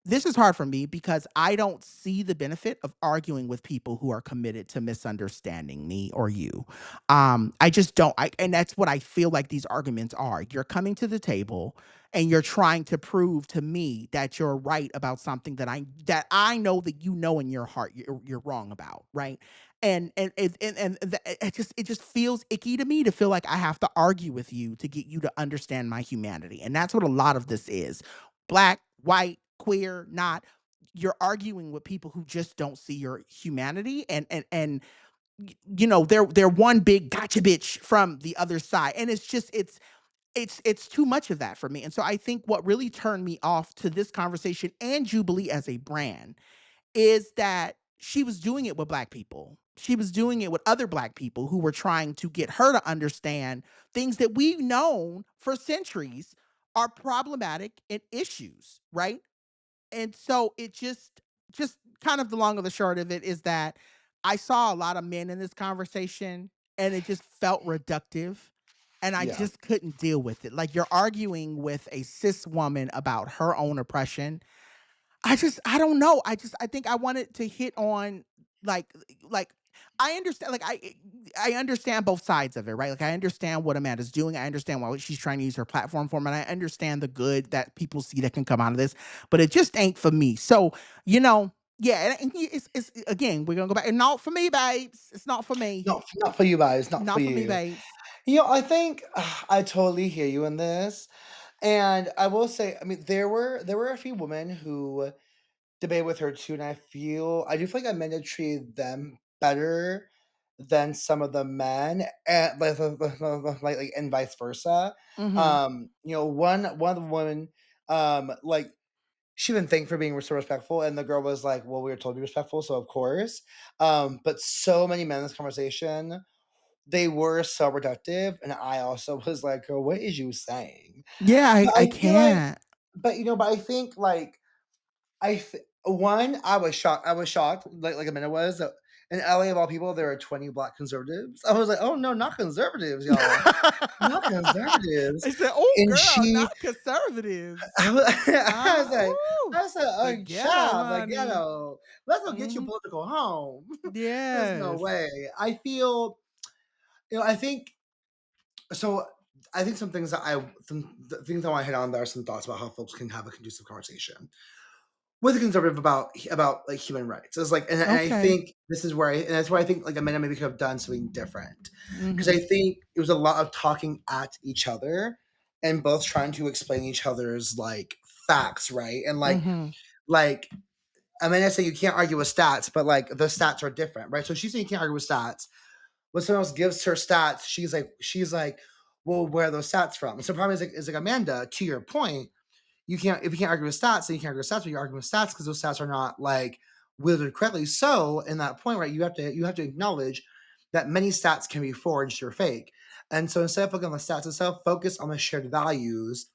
This is hard for me because I don't see the benefit of arguing with people who are committed to misunderstanding me or you. I just don't. And that's what I feel like these arguments are. You're coming to the table and you're trying to prove to me that you're right about something that I know that in your heart you're wrong about, right? And it just feels icky to me to feel like I have to argue with you to get you to understand my humanity, and that's what a lot of this is. Black, white, queer, not. you're arguing with people who just don't see your humanity, and you know, they're one big gotcha bitch from the other side, and it's just it's too much of that for me. And so I think what really turned me off to this conversation and Jubilee as a brand is that she was doing it with black people. She was doing it with other black people who were trying to get her to understand things that we've known for centuries are problematic and issues, right? And so it just kind of the long of the short of it is that I saw a lot of men in this conversation and it just felt reductive and I Yeah. just couldn't deal with it. Like you're arguing with a cis woman about her own oppression. I don't know. I think I wanted to hit on like like I understand I understand both sides of it, right? Like I understand what Amanda's doing. I understand what she's trying to use her platform for, and I understand the good that people see that can come out of this, but it just ain't for me. So, you know, yeah, it's again, we're gonna go back. And not for me, babes. It's not for me. Not for you guys, not for Not for me, you. babes. I think I totally hear you in this, and I will say, I mean, there were a few women who debate with her too, and I do feel like Amanda treated them better than some of the men, and like and vice versa. Mm-hmm. One of the women, like she didn't thank for being so respectful, and the girl was like, "Well, we were told to be respectful, so of course." But so many men in this conversation, they were so reductive, and I also was like, "Girl, what is you saying?" Yeah, But I I feel like, can't. but I think like one, I was shocked. I was shocked, like Amanda was. That in LA of all people, there are 20 black conservatives. I was like, oh no, not conservatives, y'all, not conservatives. I said, "Oh, And girl, she, not conservatives." I was, Ooh, I was like, the oh ghetto, child, the honey. ghetto. Let's go get you Mhm. political home. There's no Yes. way. I feel, I think so. I think some things I want to hit on. There are some thoughts about how folks can have a conducive conversation with a conservative about like human rights. It's like, and I Okay. think this is where and that's where I think like Amanda maybe could have done something different, because I Mhm. think it was a lot of talking at each other and both trying to explain each other's like facts, right? And Mhm. like Amanda said, you can't argue with stats, but like the stats are different, right? So she's saying you can't argue with stats. When someone else gives her stats, she's like, well, where are those stats from? So the problem is like Amanda, to your point, if you can't argue with stats, then you can't argue with stats, but you're arguing with stats because those stats are not like wielded correctly. So in that point, right, you have to acknowledge that many stats can be forged or fake. And so instead of focusing on the stats itself, focus on the shared values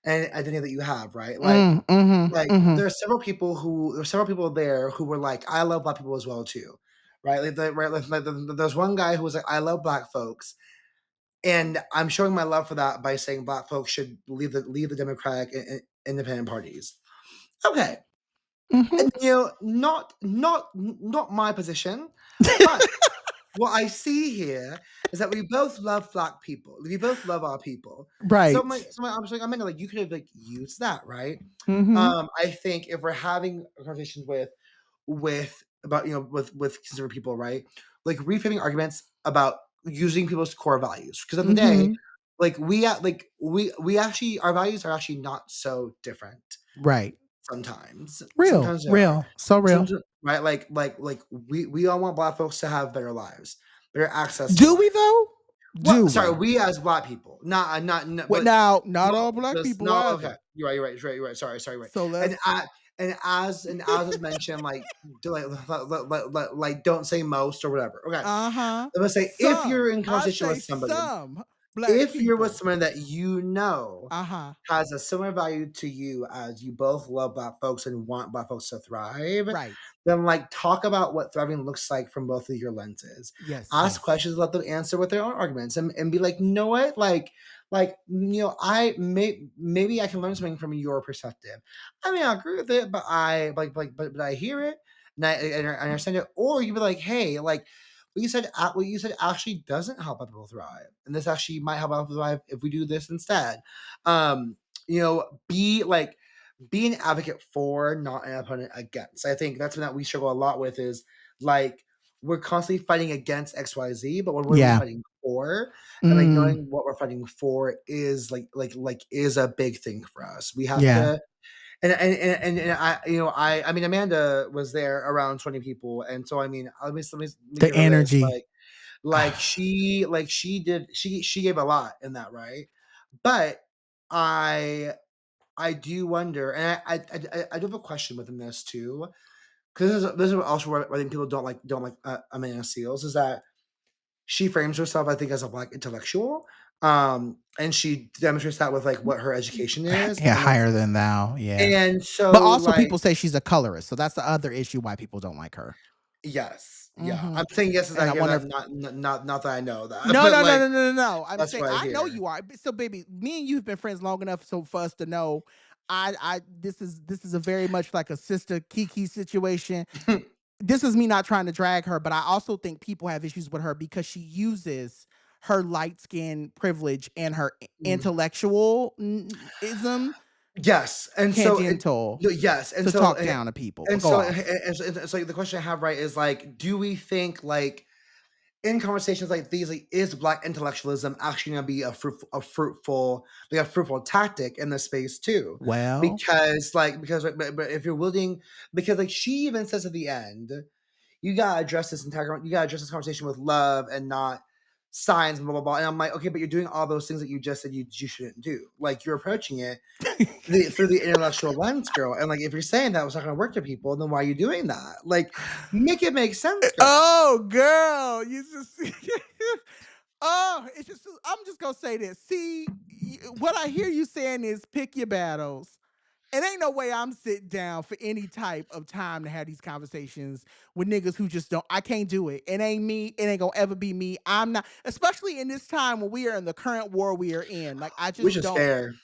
and identity that you have, right? Like Mhm. like Mhm. there's several people there who were like, I love black people as well too. Right. There's one guy who was like, I love black folks. And I'm showing my love for that by saying black folks should leave the Democratic and independent parties. Okay, Mhm. and not my position, but what I see here is that we both love black people. We both love our people. Right. I was like, I mean, like you could have like used that, right? Mhm. I think if we're having a conversation with about with conservative people, right? Like reframing arguments about using people's core values. Because at the day, Mhm. like we actually our values are actually not so different Right. sometimes. Real. Sometimes they are. Real. So real. Sometimes right, like we all want black folks to have better lives, better access to Do we life. though? Well, Do sorry, we? we as black people, What but now? Not well, all black just people no. Okay, either. you're right. Sorry, right. So And let's I and as was mentioned, like don't say most or whatever. Okay, uh-huh. I'm gonna say if Some. you're in I conversation with say somebody, some black if you're with people. someone that you know Uh-huh. has a similar value to you as you both love black folks and want black folks to thrive, Right. then like talk about what thriving looks like from both of your lenses. Yes, Ask yes. questions, let them answer with their own arguments, and be like, you know what, maybe I can learn something from your perspective. I may not agree with it, but but I hear it and I understand it. Or you be like, hey, like what you said actually doesn't help other people thrive, and this actually might help other people thrive if we do this instead. Um, be an advocate for, not an opponent against. I think that's something that we struggle a lot with is like we're constantly fighting against XYZ, but what are we Yeah. fighting for? And like Mm. knowing what we're fighting for is is a big thing for us. We have Yeah. to And I mean, Amanda was there around 20 people, and so I mean, let me The give her this, energy. she gave a lot in that, right? But I do wonder, and I do have a question within this too, because this is also where I think people don't like Amanda Seals, is that she frames herself, I think, as a Black intellectual, and she demonstrates that with like what her education is, Yeah, higher than thou. Yeah. and But so also like people say she's a colorist. So that's the other issue why people don't like her. yes, yeah, Hmm. I'm saying yes as And I I hear wonder that, if not that I know that, no, but no, no, like no, no, no, no. I'm that's saying what I I know hear. you are. So, baby, me and you've been friends long enough so for us to know. This is a very much like a sister Kiki situation. This is me not trying to drag her, but I also think people have issues with her because she uses her light skin privilege and her Mm. intellectualism Yes, and so tangential yes, to talk down to people. But go off. so the question I have, right, is like, do we think like in conversations like these, like, is Black intellectualism actually going to be a fruitful tactic in this space too? Well, Because if you're willing, because like she even says at the end, you gotta address this conversation with love and not signs, blah blah blah. And I'm like, okay, but you're doing all those things that you just said you shouldn't do. Like you're approaching it through the intellectual lens, girl. And like if you're saying that was not going to work to people, then why are you doing that? Like, make it make sense, girl. oh girl, you just oh, it's just I'm just gonna say this. See, what I hear you saying is pick your battles. It ain't no way I'm sitting down for any type of time to have these conversations with niggas who just don't. I can't do it. It ain't me. It ain't gonna ever be me. I'm not, especially in this time when we are in the current war we are in. Like I Which just is don't. fair.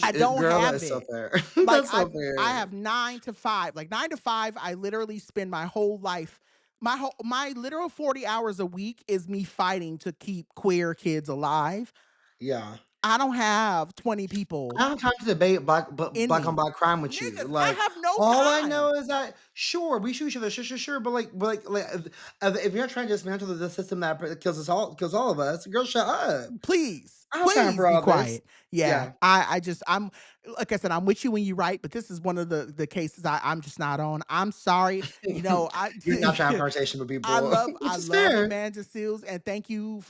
I don't Girl, that have is so it. fair. Like That's so I fair. have 9 to 5. Like 9 to 5, I literally spend my whole life. My literal 40 hours a week is me fighting to keep queer kids alive. Yeah. I don't have 20 I people don't have time to debate in black on me. black crime with you. Niggas, I Like, have no all I time. know is that sure we shoot each other, sure, but if you're trying to dismantle the system that kills all of us, girl, shut up. Please, I don't have time please for be all this. quiet. Yeah, Yeah, I'm like I said, I'm with you when you write, but this is one of the cases I'm just not on. I'm sorry. I you're not trying to have a conversation with I people, love which I is love fair. Amanda Seals and thank you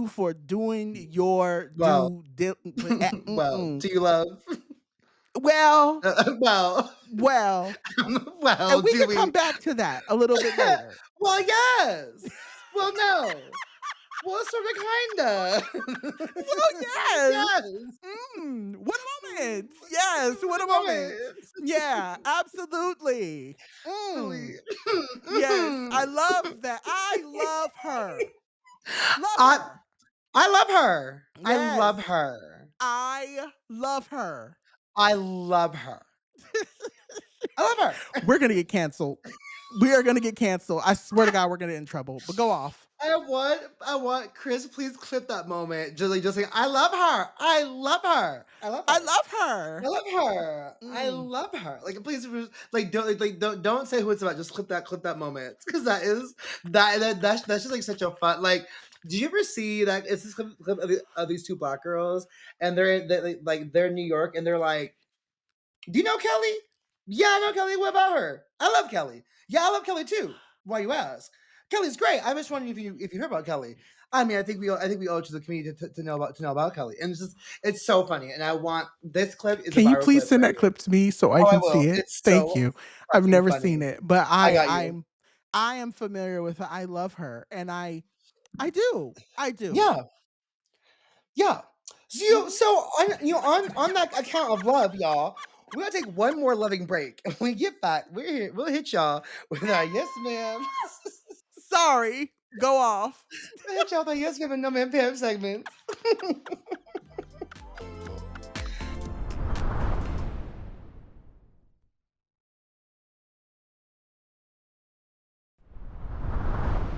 for doing your Well, well, mm-mm. do you love? Well, Well, well, and well, we do could come we? back to that a little bit later. Well, yes. Well, no. Well, sort of, kinda. Well, yes. Yes. What a moment. Yes, what a moment. Moment. Yeah, absolutely. Mm. Really. Yes, I love that. I love her. Love I her. I love her. I Yes, love her. I love her. I love her. I love her. We're gonna get canceled. We are gonna get canceled. I swear to God, we're gonna get in trouble. But go off. I want Chris, please clip that moment. Just like, I love her. I love her. I love I her. love I her. love her. I Mm. love her. Like, please, don't say who it's about. Just clip that moment, because that's just like such a fun. Like, did you ever see that? It's this clip of these two Black girls, and they're in New York, and they're like, "Do you know Kelly? Yeah, I know Kelly. What about her? I love Kelly. Yeah, I love Kelly too. Why you ask? Kelly's great. I'm just wondering if you heard about Kelly. I mean, I think we owe it to the community to know about Kelly, and it's so funny. And I want this clip is a Can you viral please clip, send that right? clip to me so I Oh, I can will. see it? It's Thank so you. I've fucking never funny. seen it, but I got you. I am familiar with her. I love her, and I do. I do. Yeah, yeah. Mhm. So on that account of love, y'all, we're gonna take one more loving break. When we get back, we're here. We'll hit y'all with our yes, ma'am. Sorry. Go off. We'll hit y'all with our yes, ma'am, and no, ma'am, Pam segments.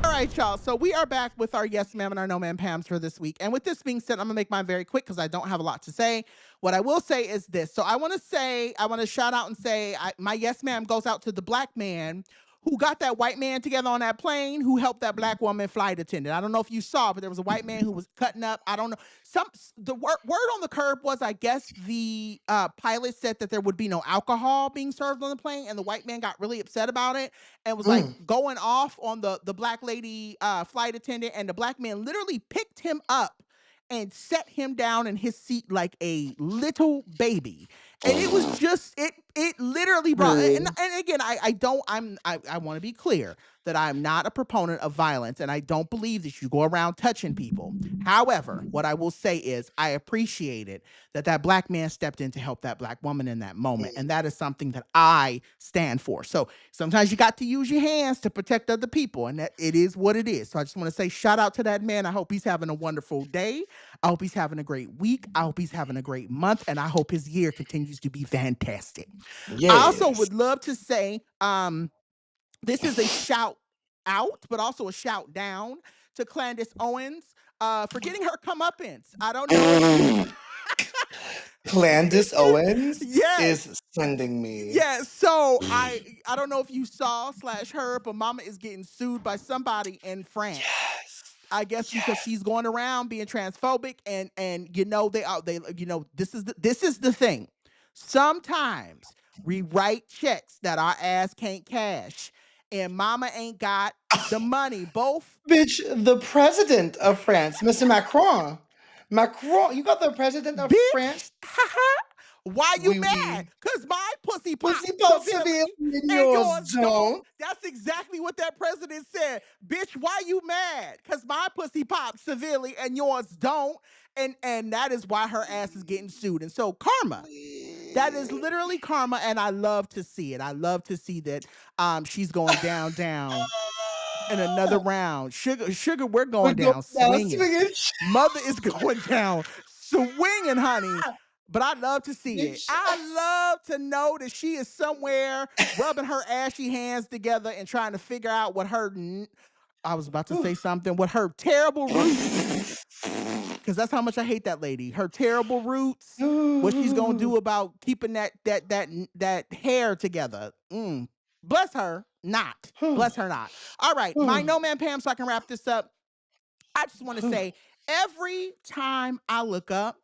All right, y'all. So we are back with our yes ma'am and our no ma'am Pams for this week. And with this being said, I'm gonna make mine very quick because I don't have a lot to say. What I will say is this. So I want to shout out and say my yes ma'am goes out to the Black man who got that white man together on that plane who helped that black woman flight attendant. I don't know if you saw, but there was a white man who was cutting up. I don't know. The word on the curb was, I guess the pilot said that there would be no alcohol being served on the plane, and the white man got really upset about it and was like Mm. going off on the black lady flight attendant, and the black man literally picked him up and set him down in his seat like a little baby. And it was just it literally brought, Really? and again, I want to be clear that I'm not a proponent of violence, and I don't believe that you go around touching people. However, what I will say is I appreciated that black man stepped in to help that black woman in that moment, and that is something that I stand for. So sometimes you got to use your hands to protect other people, and that it is what it is. So I just want to say shout out to that man. I hope he's having a wonderful day. I hope he's having a great week. I hope he's having a great month, and I hope his year continues to be fantastic. I also Yes. would love to say, this is a shout out, but also a shout down to Candace Owens for getting her comeuppance. I don't know if you. Candace Owens Yes. is sending me. Yeah, so I don't know if you saw slash heard, but Mama is getting sued by somebody in France. Yes. I guess because she's going around being transphobic, and this is the thing. Sometimes we write checks that our ass can't cash, and Mama ain't got the money. Both. Bitch, the president of France, Mr. Macron. Macron, you got the president of Bitch, France? why you Oui, mad? oui. Because my pussy Pussy pops pop severely severely and and yours yours don't. don't. That's exactly what that president said. Bitch, why you mad? Because my pussy pops severely and yours don't. And that is why her ass is getting sued. And so karma. That is literally karma, and I love to see it. I love to see that she's going down in another round. Sugar, we're We're going going down down swinging. swinging. Mother is going down swinging, honey. But I love to see it. Bitch. I love to know that she is somewhere rubbing her ashy hands together and trying to figure out what I was about to say something, what her terrible roots, because that's how much I hate that lady. Her terrible roots, what she's gonna do about keeping that hair together. Bless her not. Bless her not. All right, my no man Pam, so I can wrap this up. I just want to say, every time I look up,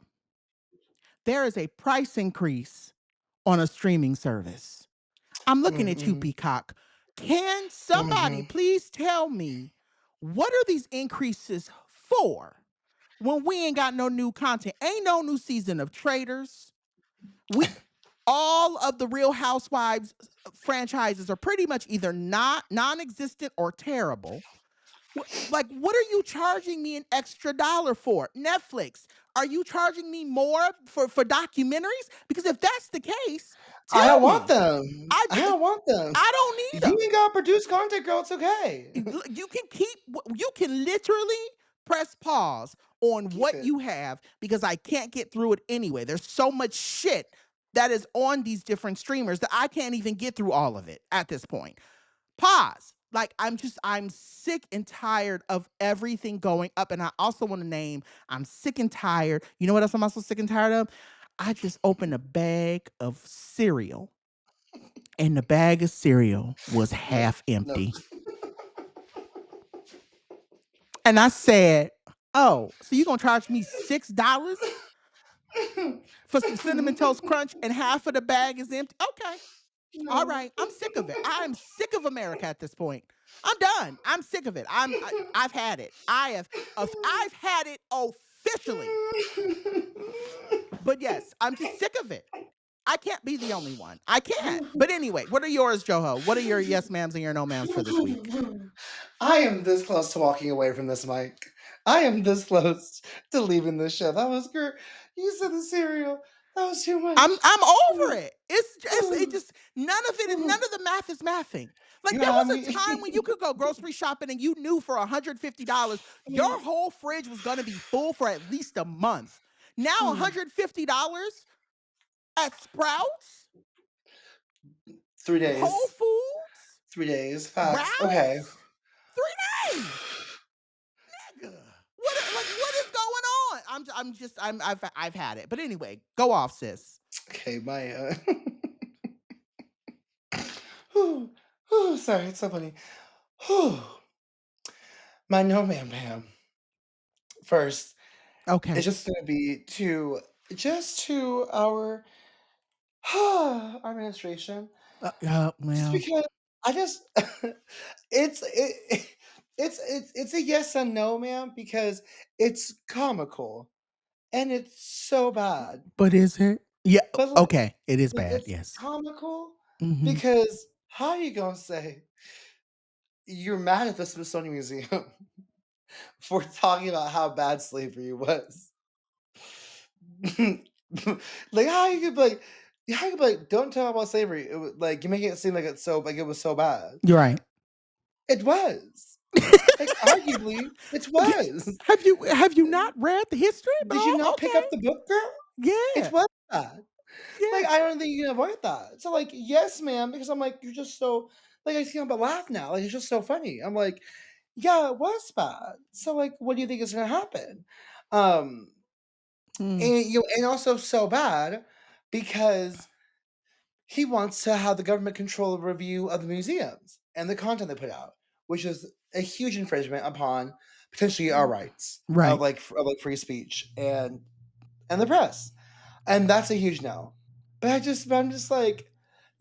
there is a price increase on a streaming service. I'm looking at you, Peacock. Can somebody please tell me what are these increases for when we ain't got no new content? Ain't no new season of Traders. We all of the Real Housewives franchises are pretty much either not non-existent or terrible. Like, what are you charging me an extra dollar for? Netflix, are you charging me more for documentaries? Because if that's the case, I don't tell want me. them. I I don't want them. I don't need You them. ain't gotta produce content, girl. It's okay. You can literally press pause on Keep what it. you have, because I can't get through it anyway. There's so much shit that is on these different streamers that I can't even get through all of it at this point. Pause. Like, I'm sick and tired of everything going up. And I also want to name, I'm sick and tired. You know what else I'm also sick and tired of? I just opened a bag of cereal, and the bag of cereal was No, half no. empty. And I said, oh, so you gonna charge me $6 for some cinnamon toast crunch and half of the bag is empty? Okay. All No. right. I'm sick of it. I'm sick of America at this point. I'm done. I'm sick of it. I've had it. I've had it officially. But yes, I'm just sick of it. I can't be the only one. I can't. But anyway, what are yours, Joho? What are your yes ma'ams and your no ma'ams for this week? I am this close to walking away from this mic. I am this close to leaving this show. That was great. You said the cereal. That was too much. I'm over it. It just none of it, and none of the math is mathing. Like, You there had was me. a time when you could go grocery shopping and you knew for $150 your whole fridge was gonna be full for at least a month. Now $150 at Sprouts, 3 days. Whole Foods, 3 days. Facts. Okay. Ralph's, 3 days. Nigga. What is going on? I've had it. But anyway, go off, sis. Okay, my sorry, it's so funny. Whew. My no man Pam. First, it's Okay. just gonna be to our our administration. Just Well, because I just it's it, it's a yes and no, man, because it's comical and it's so bad. but is it? Yeah. But Okay. It is bad. it's Yes. comical Hmm. because how you gonna say you're mad at the Smithsonian Museum for talking about how bad slavery was? Like how you could be like, don't talk about slavery. It was, like you make it seem like it was so bad. You're right. It was. Like arguably, it was. Have you not read the history, Did you bro? not pick Okay. up the book, girl? It Yeah. was bad. Like Yeah. I don't think you can avoid that. So like, yes, ma'am, because I'm like, you're just so like I can't but laugh now. Like it's just so funny. I'm like, yeah, it was bad. So like, what do you think is gonna happen? Um, Mm. and also so bad because he wants to have the government control the review of the museums and the content they put out, which is a huge infringement upon potentially our rights of Right. like free speech and the press, and that's a huge no. But I'm just like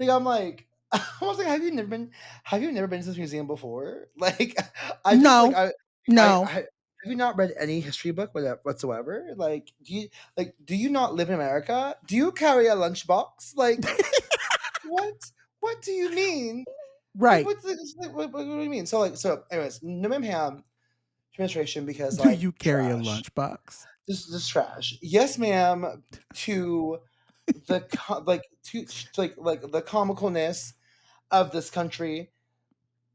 I'm like I was like, have you never been to this museum before? Like, I just like No. I No. have you not read any history book whatsoever? Like, do you not live in America? Do you carry a lunchbox? Like, what? What do you mean? Like, Right. what do you mean? Anyways, Newham Ham administration because Do like you carry a trash, lunchbox? this trash. Yes, ma'am. To like the comicalness of this country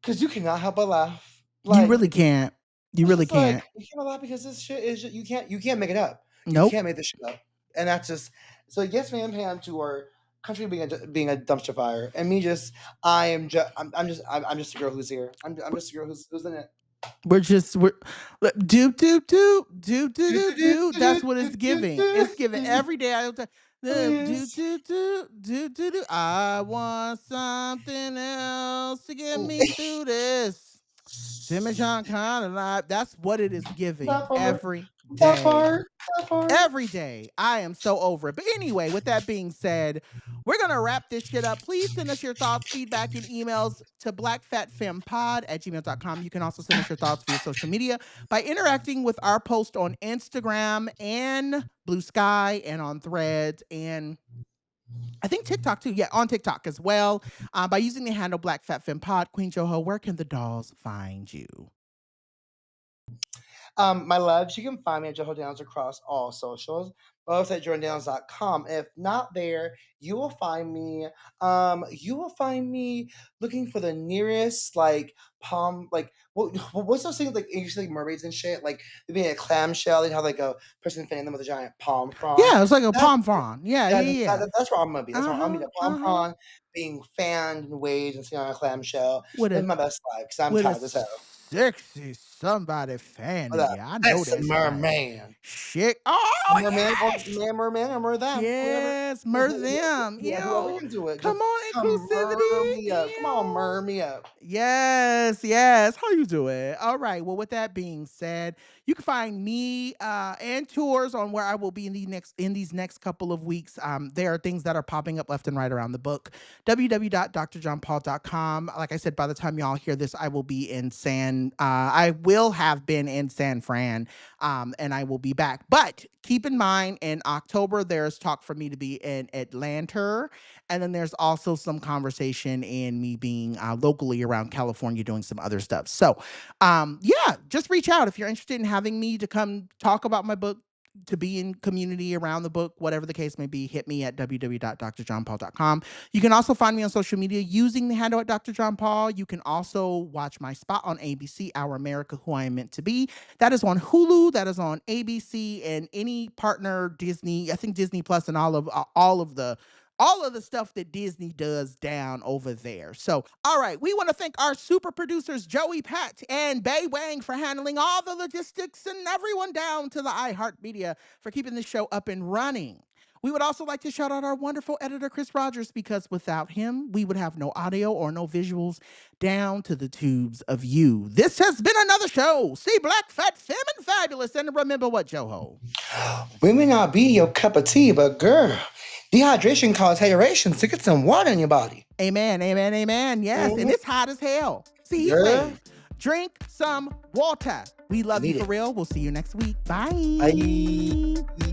because you cannot help but laugh. You Like really can't. You it's really just like can't. you cannot laugh because this shit is you can't make it up. You Nope. can't make this shit up, and that's just so. Yes, ma'am, Pam, to our country being a dumpster fire, and me just I'm just a girl who's here. I'm just a girl who's in it. We're look, doop doop doop doop doop Do, doop do, do, doop. do, That's what do, it's do, giving. do, It's giving do. every day. I Oh, doop yes. doop doop doop doop doop. I want something else to get me through this. Timmy Sean kind of life. That's what it is giving That part. every That day. part. That part. Every day. I am so over it. But anyway, with that being said, we're going to wrap this shit up. Please send us your thoughts, feedback, and emails to blackfatfempod@gmail.com. You can also send us your thoughts via social media by interacting with our post on Instagram and Blue Sky and on Threads and I think TikTok too. Yeah, on TikTok as well. By using the handle BlackFatFemPod. Queen Joho, where can the dolls find you? My loves, you can find me at Joho Downs across all socials. My website, JordanDowns.com. If not there, you will find me looking for the nearest like palm like what's those things like usually like mermaids and shit? Like being a clamshell, they have like a person fanning them with a giant palm frond. Yeah, it's like a That's palm frond. Yeah, yeah, yeah. that's where I'm gonna be. That's where I'm gonna be Uh-huh. the palm Uh-huh. prawn being fanned and waved and sitting on a clamshell. With Living a my best life because I'm with a tired as hell. sexy somebody What fanning up? you. I know That's a that's right. merman. Shit. Oh, Merman or yes. merman or mer them, whoever, Yes, mer them. yeah, whoever Ew. can do it, Come just on, come mer inclusivity. me up. Come on, Ew. mer me up. Yes, yes. How you doing? All right. Well, with that being said, you can find me and tours on where I will be in these next couple of weeks. There are things that are popping up left and right around the book. www.drjohnpaul.com. Like I said, by the time y'all hear this, I will be in I will have been in San Fran, and I will be back. But keep in mind, in October, there's talk for me to be in Atlanta. And then there's also some conversation in me being locally around California doing some other stuff. So, yeah, just reach out if you're interested in having me to come talk about my book, to be in community around the book, whatever the case may be. Hit me at www.drjohnpaul.com. You can also find me on social media using the handle at Dr. John Paul. You can also watch my spot on ABC, Our America, Who I Am Meant to Be. That is on Hulu. That is on ABC and any partner Disney. I think Disney Plus and all of the stuff that Disney does down over there. So, all right, we want to thank our super producers, Joey Pat and Bay Wang, for handling all the logistics and everyone down to the iHeartMedia for keeping the show up and running. We would also like to shout out our wonderful editor, Chris Rogers, because without him, we would have no audio or no visuals down to the tubes of you. This has been another show. See Black, Fat, Femme, and Fabulous. And remember what, Joho? We may not be your cup of tea, but girl, dehydration causes hydration, so get some water in your body. Amen, amen, amen. Yes, and it's hot as hell. See, heat wave. Drink some water. We love you for real. We'll see you next week. Bye. Bye.